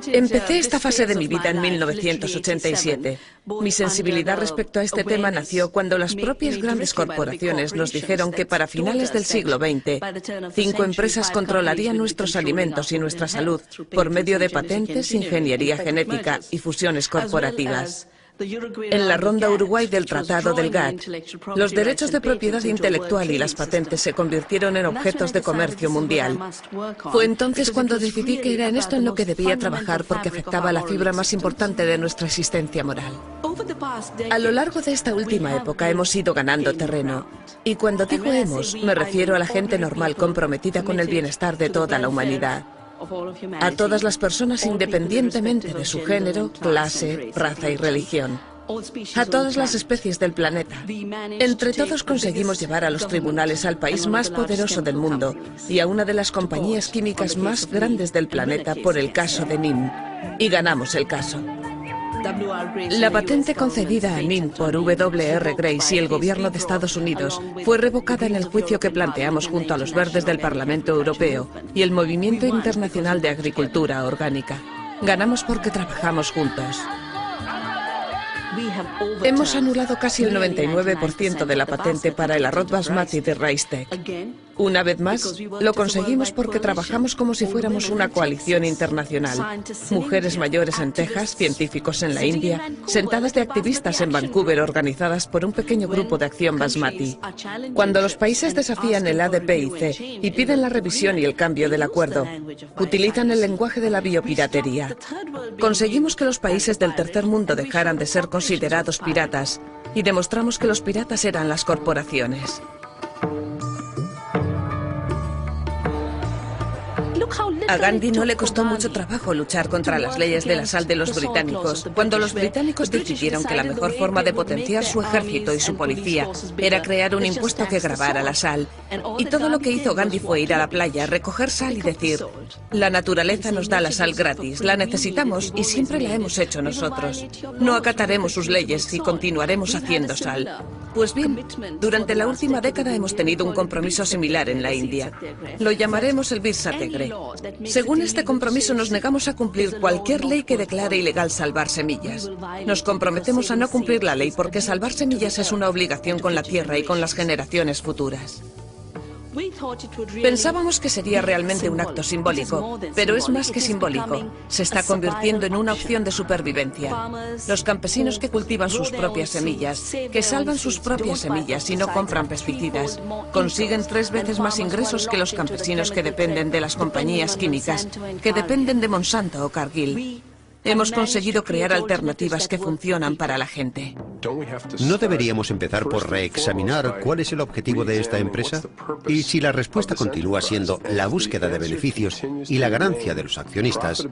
S8: Empecé esta fase de mi vida en 1987. Mi sensibilidad respecto a este tema nació cuando las propias grandes corporaciones nos dijeron que para finales del siglo XX, 5 empresas controlarían nuestros alimentos y nuestra salud por medio de patentes, ingeniería genética y fusiones corporativas. En la ronda Uruguay del Tratado del GATT, los derechos de propiedad intelectual y las patentes se convirtieron en objetos de comercio mundial. Fue entonces cuando decidí que era en esto en lo que debía trabajar porque afectaba la fibra más importante de nuestra existencia moral. A lo largo de esta última época hemos ido ganando terreno. Y cuando digo hemos, me refiero a la gente normal comprometida con el bienestar de toda la humanidad. A todas las personas independientemente de su género, clase, raza y religión. A todas las especies del planeta. Entre todos conseguimos llevar a los tribunales al país más poderoso del mundo y a una de las compañías químicas más grandes del planeta por el caso de NIM. Y ganamos el caso. La patente concedida a NIM por W.R. Grace y el gobierno de Estados Unidos fue revocada en el juicio que planteamos junto a los verdes del Parlamento Europeo y el Movimiento Internacional de Agricultura Orgánica. Ganamos porque trabajamos juntos. Hemos anulado casi el 99% de la patente para el arroz basmati de Raistec. Una vez más, lo conseguimos porque trabajamos como si fuéramos una coalición internacional. Mujeres mayores en Texas, científicos en la India, sentadas de activistas en Vancouver organizadas por un pequeño grupo de acción basmati. Cuando los países desafían el ADPIC y piden la revisión y el cambio del acuerdo, utilizan el lenguaje de la biopiratería. Conseguimos que los países del tercer mundo dejaran de ser considerados piratas y demostramos que los piratas eran las corporaciones. A Gandhi no le costó mucho trabajo luchar contra las leyes de la sal de los británicos, cuando los británicos decidieron que la mejor forma de potenciar su ejército y su policía era crear un impuesto que gravara la sal. Y todo lo que hizo Gandhi fue ir a la playa, recoger sal y decir, la naturaleza nos da la sal gratis, la necesitamos y siempre la hemos hecho nosotros. No acataremos sus leyes y continuaremos haciendo sal. Pues bien, durante la última década hemos tenido un compromiso similar en la India. Lo llamaremos el Bir Satyagraha. Según este compromiso nos negamos a cumplir cualquier ley que declare ilegal salvar semillas. Nos comprometemos a no cumplir la ley porque salvar semillas es una obligación con la tierra y con las generaciones futuras. Pensábamos que sería realmente un acto simbólico, pero es más que simbólico. Se está convirtiendo en una opción de supervivencia. Los campesinos que cultivan sus propias semillas, que salvan sus propias semillas y no compran pesticidas, consiguen 3 veces más ingresos que los campesinos que dependen de las compañías químicas, que dependen de Monsanto o Cargill. Hemos conseguido crear alternativas que funcionan para la gente.
S5: ¿No deberíamos empezar por reexaminar cuál es el objetivo de esta empresa? Y si la respuesta continúa siendo la búsqueda de beneficios y la ganancia de los accionistas,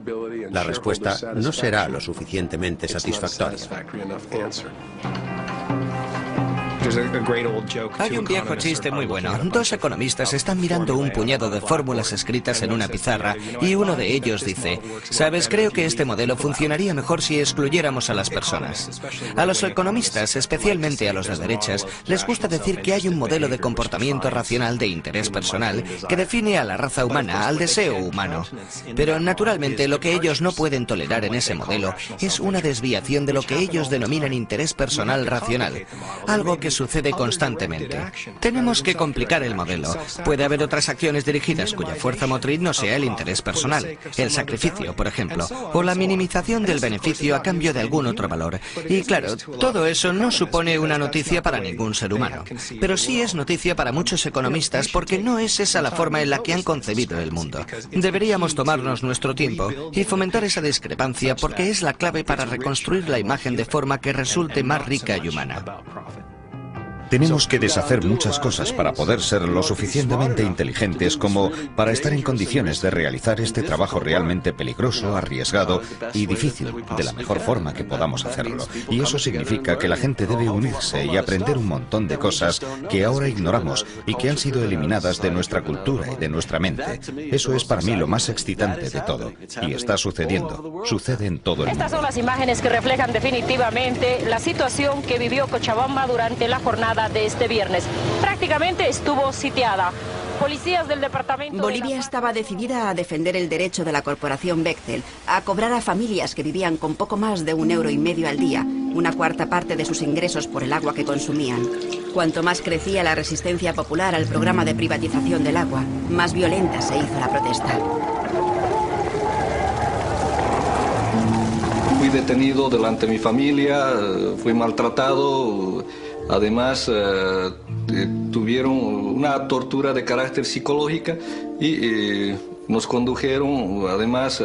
S5: la respuesta no será lo suficientemente satisfactoria.
S12: Hay un viejo chiste muy bueno. 2 economistas están mirando un puñado de fórmulas escritas en una pizarra y uno de ellos dice, ¿sabes? Creo que este modelo funcionaría mejor si excluyéramos a las personas. A los economistas, especialmente a los de derechas, les gusta decir que hay un modelo de comportamiento racional de interés personal que define a la raza humana, al deseo humano. Pero naturalmente lo que ellos no pueden tolerar en ese modelo es una desviación de lo que ellos denominan interés personal racional, algo que sucede constantemente. Tenemos que complicar el modelo. Puede haber otras acciones dirigidas cuya fuerza motriz no sea el interés personal, el sacrificio, por ejemplo, o la minimización del beneficio a cambio de algún otro valor. Y claro, todo eso no supone una noticia para ningún ser humano, pero sí es noticia para muchos economistas porque no es esa la forma en la que han concebido el mundo. Deberíamos tomarnos nuestro tiempo y fomentar esa discrepancia porque es la clave para reconstruir la imagen de forma que resulte más rica y humana.
S16: Tenemos que deshacer muchas cosas para poder ser lo suficientemente inteligentes como para estar en condiciones de realizar este trabajo realmente peligroso, arriesgado y difícil de la mejor forma que podamos hacerlo. Y eso significa que la gente debe unirse y aprender un montón de cosas que ahora ignoramos y que han sido eliminadas de nuestra cultura y de nuestra mente. Eso es para mí lo más excitante de todo. Y está sucediendo. Sucede en todo el mundo.
S17: Estas son las imágenes que reflejan definitivamente la situación que vivió Cochabamba durante la jornada de este viernes. Prácticamente estuvo sitiada. Policías del departamento...
S1: Bolivia estaba decidida a defender el derecho de la corporación Bechtel a cobrar a familias que vivían con poco más de €1,50 al día, una cuarta parte de sus ingresos por el agua que consumían. Cuanto más crecía la resistencia popular al programa de privatización del agua, más violenta se hizo la protesta.
S18: Fui detenido delante de mi familia, fui maltratado. Además, tuvieron una tortura de carácter psicológica y nos condujeron, además,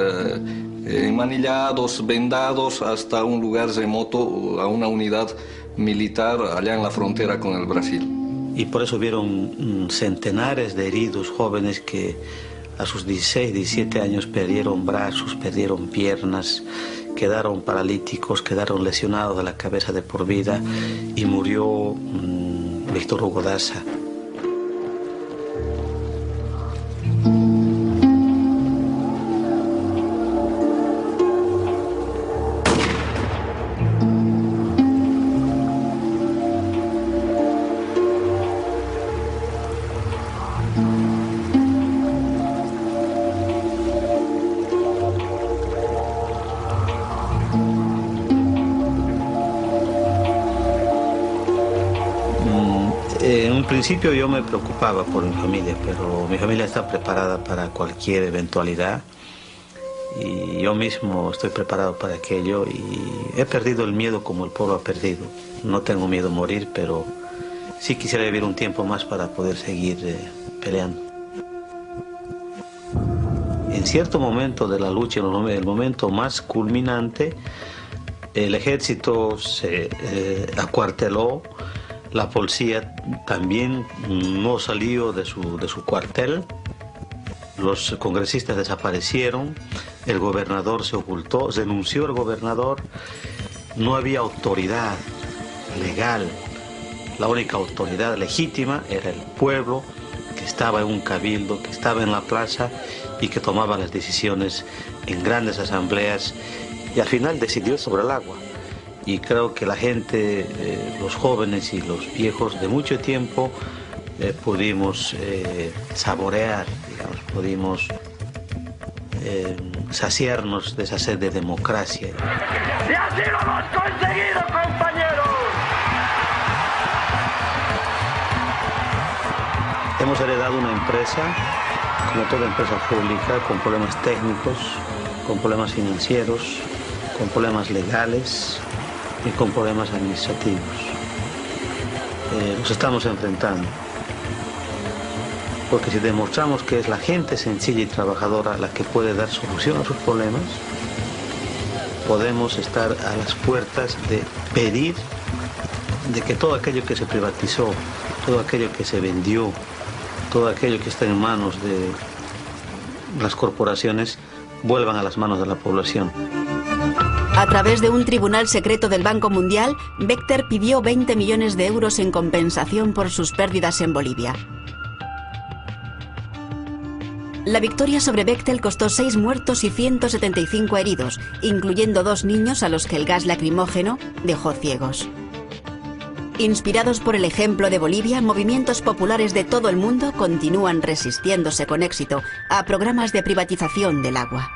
S18: enmanillados, vendados, hasta un lugar remoto, a una unidad militar allá en la frontera con el Brasil.
S19: Y por eso vieron centenares de heridos jóvenes que a sus 16, 17 años perdieron brazos, perdieron piernas, quedaron paralíticos, quedaron lesionados de la cabeza de por vida y murió Víctor Hugo Daza. En principio yo me preocupaba por mi familia, pero mi familia está preparada para cualquier eventualidad y yo mismo estoy preparado para aquello y he perdido el miedo como el pueblo ha perdido. No tengo miedo a morir, pero sí quisiera vivir un tiempo más para poder seguir peleando. En cierto momento de la lucha, en el momento más culminante, el ejército se acuarteló. La policía también no salió de su cuartel, los congresistas desaparecieron, el gobernador se ocultó, renunció el gobernador, no había autoridad legal, la única autoridad legítima era el pueblo que estaba en un cabildo, que estaba en la plaza y que tomaba las decisiones en grandes asambleas y al final decidió sobre el agua. Y creo que la gente, los jóvenes y los viejos de mucho tiempo pudimos saborear, digamos, pudimos saciarnos de esa sed de democracia.
S22: ¡Y así lo hemos conseguido, compañeros!
S19: Hemos heredado una empresa, como toda empresa pública, con problemas técnicos, con problemas financieros, con problemas legales y con problemas administrativos. Nos estamos enfrentando. Porque si demostramos que es la gente sencilla y trabajadora la que puede dar solución a sus problemas, podemos estar a las puertas de pedir de que todo aquello que se privatizó, todo aquello que se vendió, todo aquello que está en manos de las corporaciones, vuelvan a las manos de la población.
S1: A través de un tribunal secreto del Banco Mundial, Bechtel pidió 20 millones de euros en compensación por sus pérdidas en Bolivia. La victoria sobre Bechtel costó 6 muertos y 175 heridos, incluyendo 2 niños a los que el gas lacrimógeno dejó ciegos. Inspirados por el ejemplo de Bolivia, movimientos populares de todo el mundo continúan resistiéndose con éxito a programas de privatización del agua.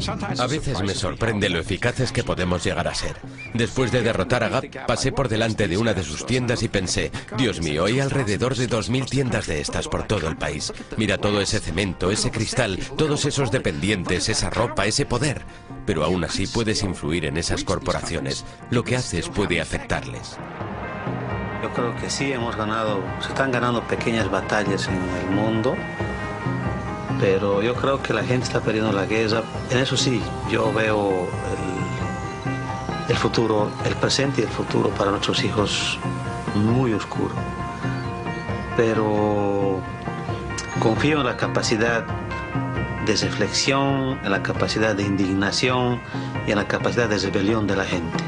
S7: A veces me sorprende lo eficaces que podemos llegar a ser. Después de derrotar a Gap, pasé por delante de una de sus tiendas y pensé, Dios mío, hay alrededor de 2000 tiendas de estas por todo el país. Mira todo ese cemento, ese cristal, todos esos dependientes, esa ropa, ese poder. Pero aún así puedes influir en esas corporaciones. Lo que haces puede afectarles.
S19: Yo creo que sí se están ganando pequeñas batallas en el mundo, pero yo creo que la gente está perdiendo la guerra. En eso sí, yo veo el futuro, el presente y el futuro para nuestros hijos muy oscuro. Pero confío en la capacidad de reflexión, en la capacidad de indignación y en la capacidad de rebelión de la gente.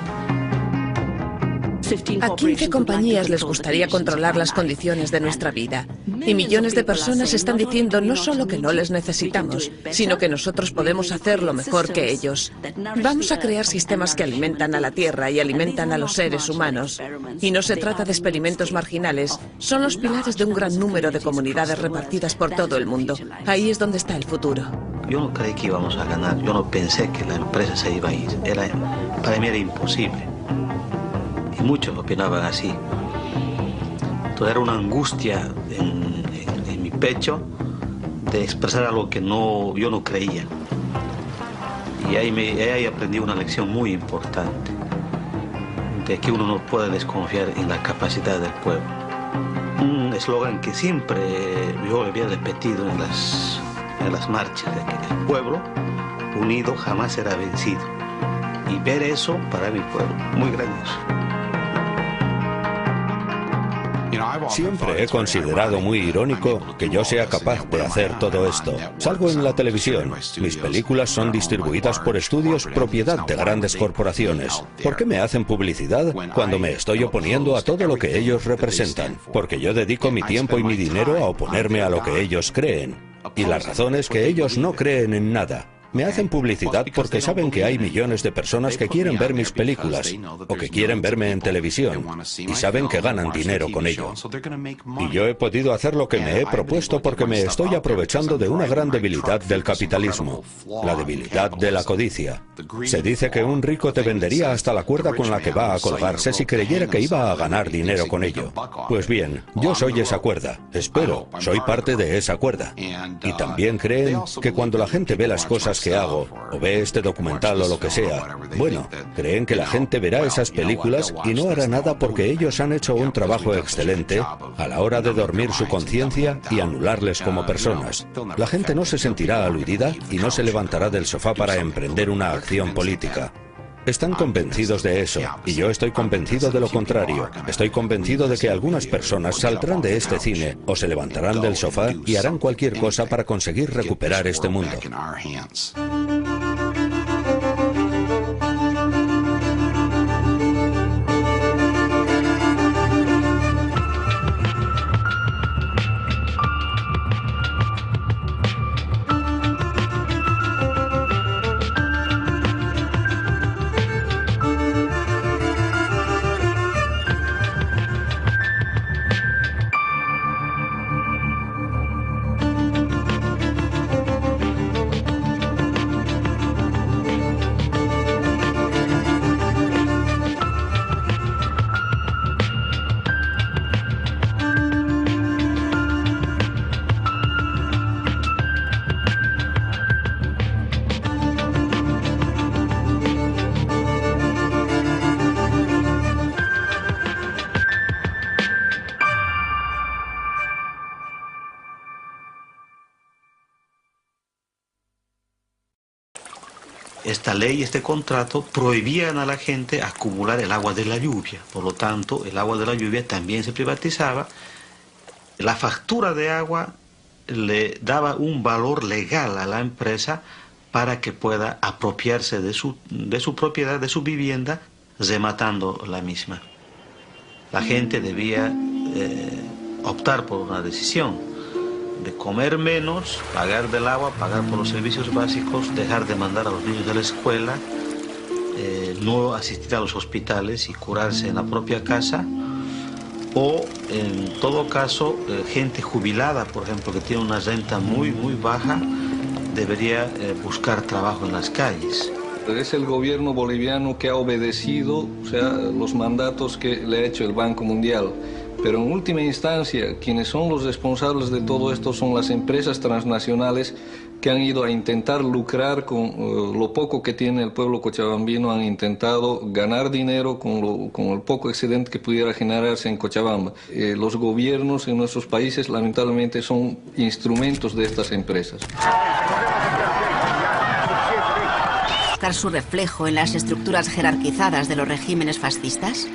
S8: A 15 compañías les gustaría controlar las condiciones de nuestra vida. Y millones de personas están diciendo no solo que no les necesitamos, sino que nosotros podemos hacerlo mejor que ellos. Vamos a crear sistemas que alimentan a la Tierra y alimentan a los seres humanos. Y no se trata de experimentos marginales, son los pilares de un gran número de comunidades repartidas por todo el mundo. Ahí es donde está el futuro.
S19: Yo no creí que íbamos a ganar, yo no pensé que la empresa se iba a ir. Para mí era imposible. Y muchos opinaban así. Entonces era una angustia en mi pecho de expresar algo que yo no creía. Y ahí aprendí una lección muy importante, de que uno no puede desconfiar en la capacidad del pueblo. Un eslogan que siempre yo había repetido en las marchas, de que el pueblo unido jamás será vencido. Y ver eso para mi pueblo, muy grandioso.
S6: Siempre he considerado muy irónico que yo sea capaz de hacer todo esto. Salgo en la televisión. Mis películas son distribuidas por estudios propiedad de grandes corporaciones. ¿Por qué me hacen publicidad cuando me estoy oponiendo a todo lo que ellos representan? Porque yo dedico mi tiempo y mi dinero a oponerme a lo que ellos creen. Y la razón es que ellos no creen en nada. Me hacen publicidad porque saben que hay millones de personas que quieren ver mis películas o que quieren verme en televisión y saben que ganan dinero con ello. Y yo he podido hacer lo que me he propuesto porque me estoy aprovechando de una gran debilidad del capitalismo, la debilidad de la codicia. Se dice que un rico te vendería hasta la cuerda con la que va a colgarse si creyera que iba a ganar dinero con ello. Pues bien, yo soy esa cuerda. Espero, soy parte de esa cuerda. Y también creen que cuando la gente ve las cosas que hago, o ve este documental o lo que sea, bueno, creen que la gente verá esas películas y no hará nada porque ellos han hecho un trabajo excelente a la hora de dormir su conciencia y anularles como personas. La gente no se sentirá aludida y no se levantará del sofá para emprender una acción política. Están convencidos de eso, y yo estoy convencido de lo contrario. Estoy convencido de que algunas personas saldrán de este cine o se levantarán del sofá y harán cualquier cosa para conseguir recuperar este mundo.
S19: Esta ley, este contrato, prohibían a la gente acumular el agua de la lluvia. Por lo tanto, el agua de la lluvia también se privatizaba. La factura de agua le daba un valor legal a la empresa para que pueda apropiarse de su propiedad, de su vivienda, rematando la misma. La gente debía optar por una decisión de comer menos, pagar del agua, pagar por los servicios básicos, dejar de mandar a los niños de la escuela, no asistir a los hospitales y curarse en la propia casa, o en todo caso, gente jubilada, por ejemplo, que tiene una renta muy baja, debería buscar trabajo en las calles.
S18: Es el gobierno boliviano que ha obedecido, o sea, los mandatos que le ha hecho el Banco Mundial. Pero en última instancia, quienes son los responsables de todo esto son las empresas transnacionales que han ido a intentar lucrar con lo poco que tiene el pueblo cochabambino, han intentado ganar dinero con el poco excedente que pudiera generarse en Cochabamba. Los gobiernos en nuestros países lamentablemente son instrumentos de estas empresas.
S1: ¿Buscar su reflejo en las estructuras jerarquizadas de los regímenes fascistas?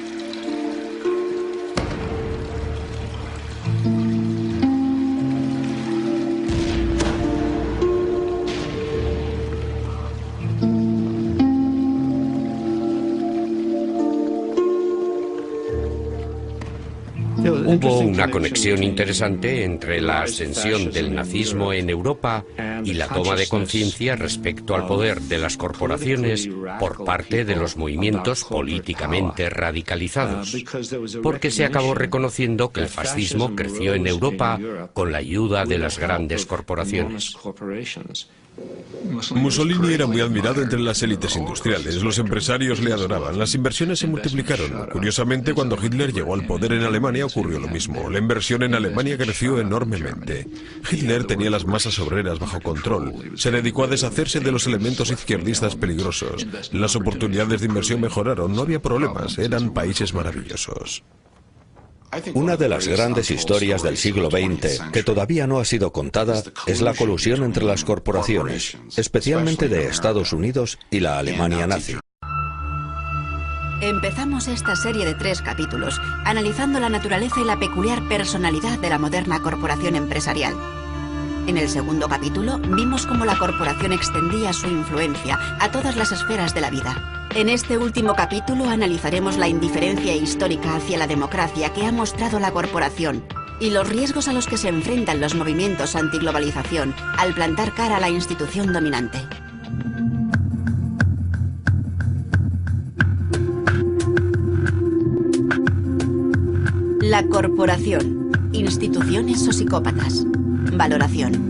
S5: Hubo una conexión interesante entre la ascensión del nazismo en Europa y la toma de conciencia respecto al poder de las corporaciones por parte de los movimientos políticamente radicalizados, porque se acabó reconociendo que el fascismo creció en Europa con la ayuda de las grandes corporaciones.
S14: Mussolini era muy admirado entre las élites industriales, los empresarios le adoraban, las inversiones se multiplicaron. Curiosamente, cuando Hitler llegó al poder en Alemania ocurrió lo mismo, la inversión en Alemania creció enormemente. Hitler tenía las masas obreras bajo control, se dedicó a deshacerse de los elementos izquierdistas peligrosos, las oportunidades de inversión mejoraron, no había problemas, eran países maravillosos.
S6: Una de las grandes historias del siglo XX que todavía no ha sido contada es la colusión entre las corporaciones, especialmente de Estados Unidos y la Alemania nazi.
S1: Empezamos esta serie de 3 capítulos analizando la naturaleza y la peculiar personalidad de la moderna corporación empresarial. En el segundo capítulo vimos cómo la corporación extendía su influencia a todas las esferas de la vida. En este último capítulo analizaremos la indiferencia histórica hacia la democracia que ha mostrado la corporación y los riesgos a los que se enfrentan los movimientos antiglobalización al plantar cara a la institución dominante. La corporación, instituciones o psicópatas. Valoración.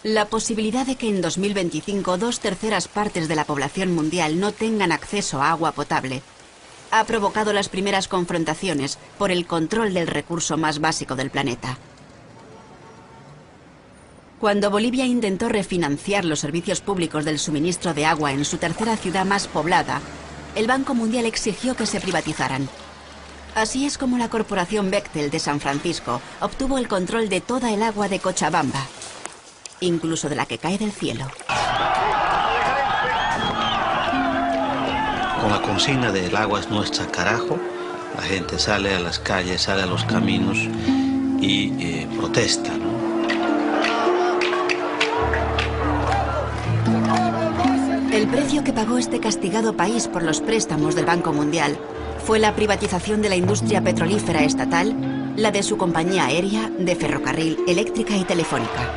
S1: La posibilidad de que en 2025 2/3 partes de la población mundial no tengan acceso a agua potable ha provocado las primeras confrontaciones por el control del recurso más básico del planeta. Cuando Bolivia intentó refinanciar los servicios públicos del suministro de agua en su tercera ciudad más poblada, el Banco Mundial exigió que se privatizaran. Así es como la corporación Bechtel de San Francisco obtuvo el control de toda el agua de Cochabamba, incluso de la que cae del cielo.
S19: Con la consigna de el agua es nuestra, carajo, la gente sale a las calles, sale a los caminos y protesta, ¿no?
S1: El precio que pagó este castigado país por los préstamos del Banco Mundial fue la privatización de la industria petrolífera estatal, la de su compañía aérea, de ferrocarril, eléctrica y telefónica.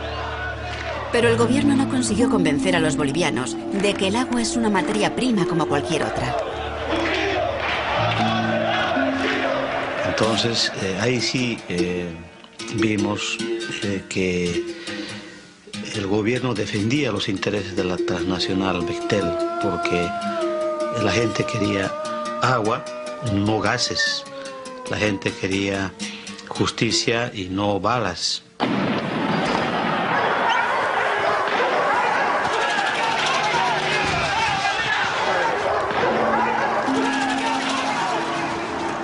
S1: Pero el gobierno no consiguió convencer a los bolivianos de que el agua es una materia prima como cualquier otra.
S19: Entonces, ahí sí vimos que el gobierno defendía los intereses de la transnacional Bechtel, porque la gente quería agua, no gases. La gente quería justicia y no balas.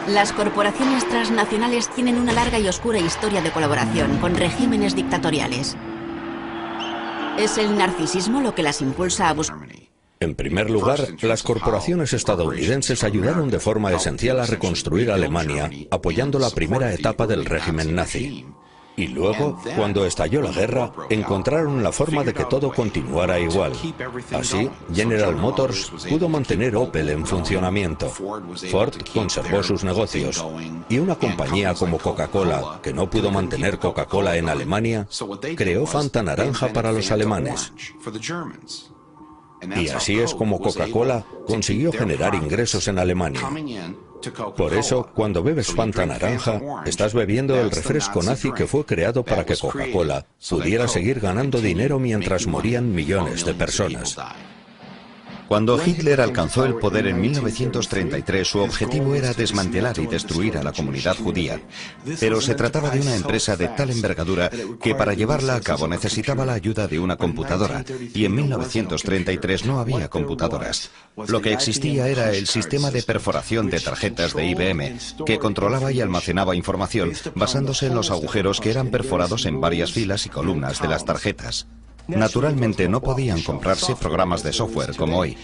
S1: Las corporaciones transnacionales tienen una larga y oscura historia de colaboración con regímenes dictatoriales. ¿Es el narcisismo lo que las impulsa a buscar?
S6: En primer lugar, las corporaciones estadounidenses ayudaron de forma esencial a reconstruir Alemania, apoyando la primera etapa del régimen nazi. Y luego, cuando estalló la guerra, encontraron la forma de que todo continuara igual. Así, General Motors pudo mantener Opel en funcionamiento. Ford conservó sus negocios. Y una compañía como Coca-Cola, que no pudo mantener Coca-Cola en Alemania, creó Fanta Naranja para los alemanes. Y así es como Coca-Cola consiguió generar ingresos en Alemania. Por eso, cuando bebes Fanta naranja, estás bebiendo el refresco nazi que fue creado para que Coca-Cola pudiera seguir ganando dinero mientras morían millones de personas.
S16: Cuando Hitler alcanzó el poder en 1933, su objetivo era desmantelar y destruir a la comunidad judía. Pero se trataba de una empresa de tal envergadura que para llevarla a cabo necesitaba la ayuda de una computadora, y en 1933 no había computadoras. Lo que existía era el sistema de perforación de tarjetas de IBM, que controlaba y almacenaba información basándose en los agujeros que eran perforados en varias filas y columnas de las tarjetas. Naturalmente no podían comprarse programas de software como hoy.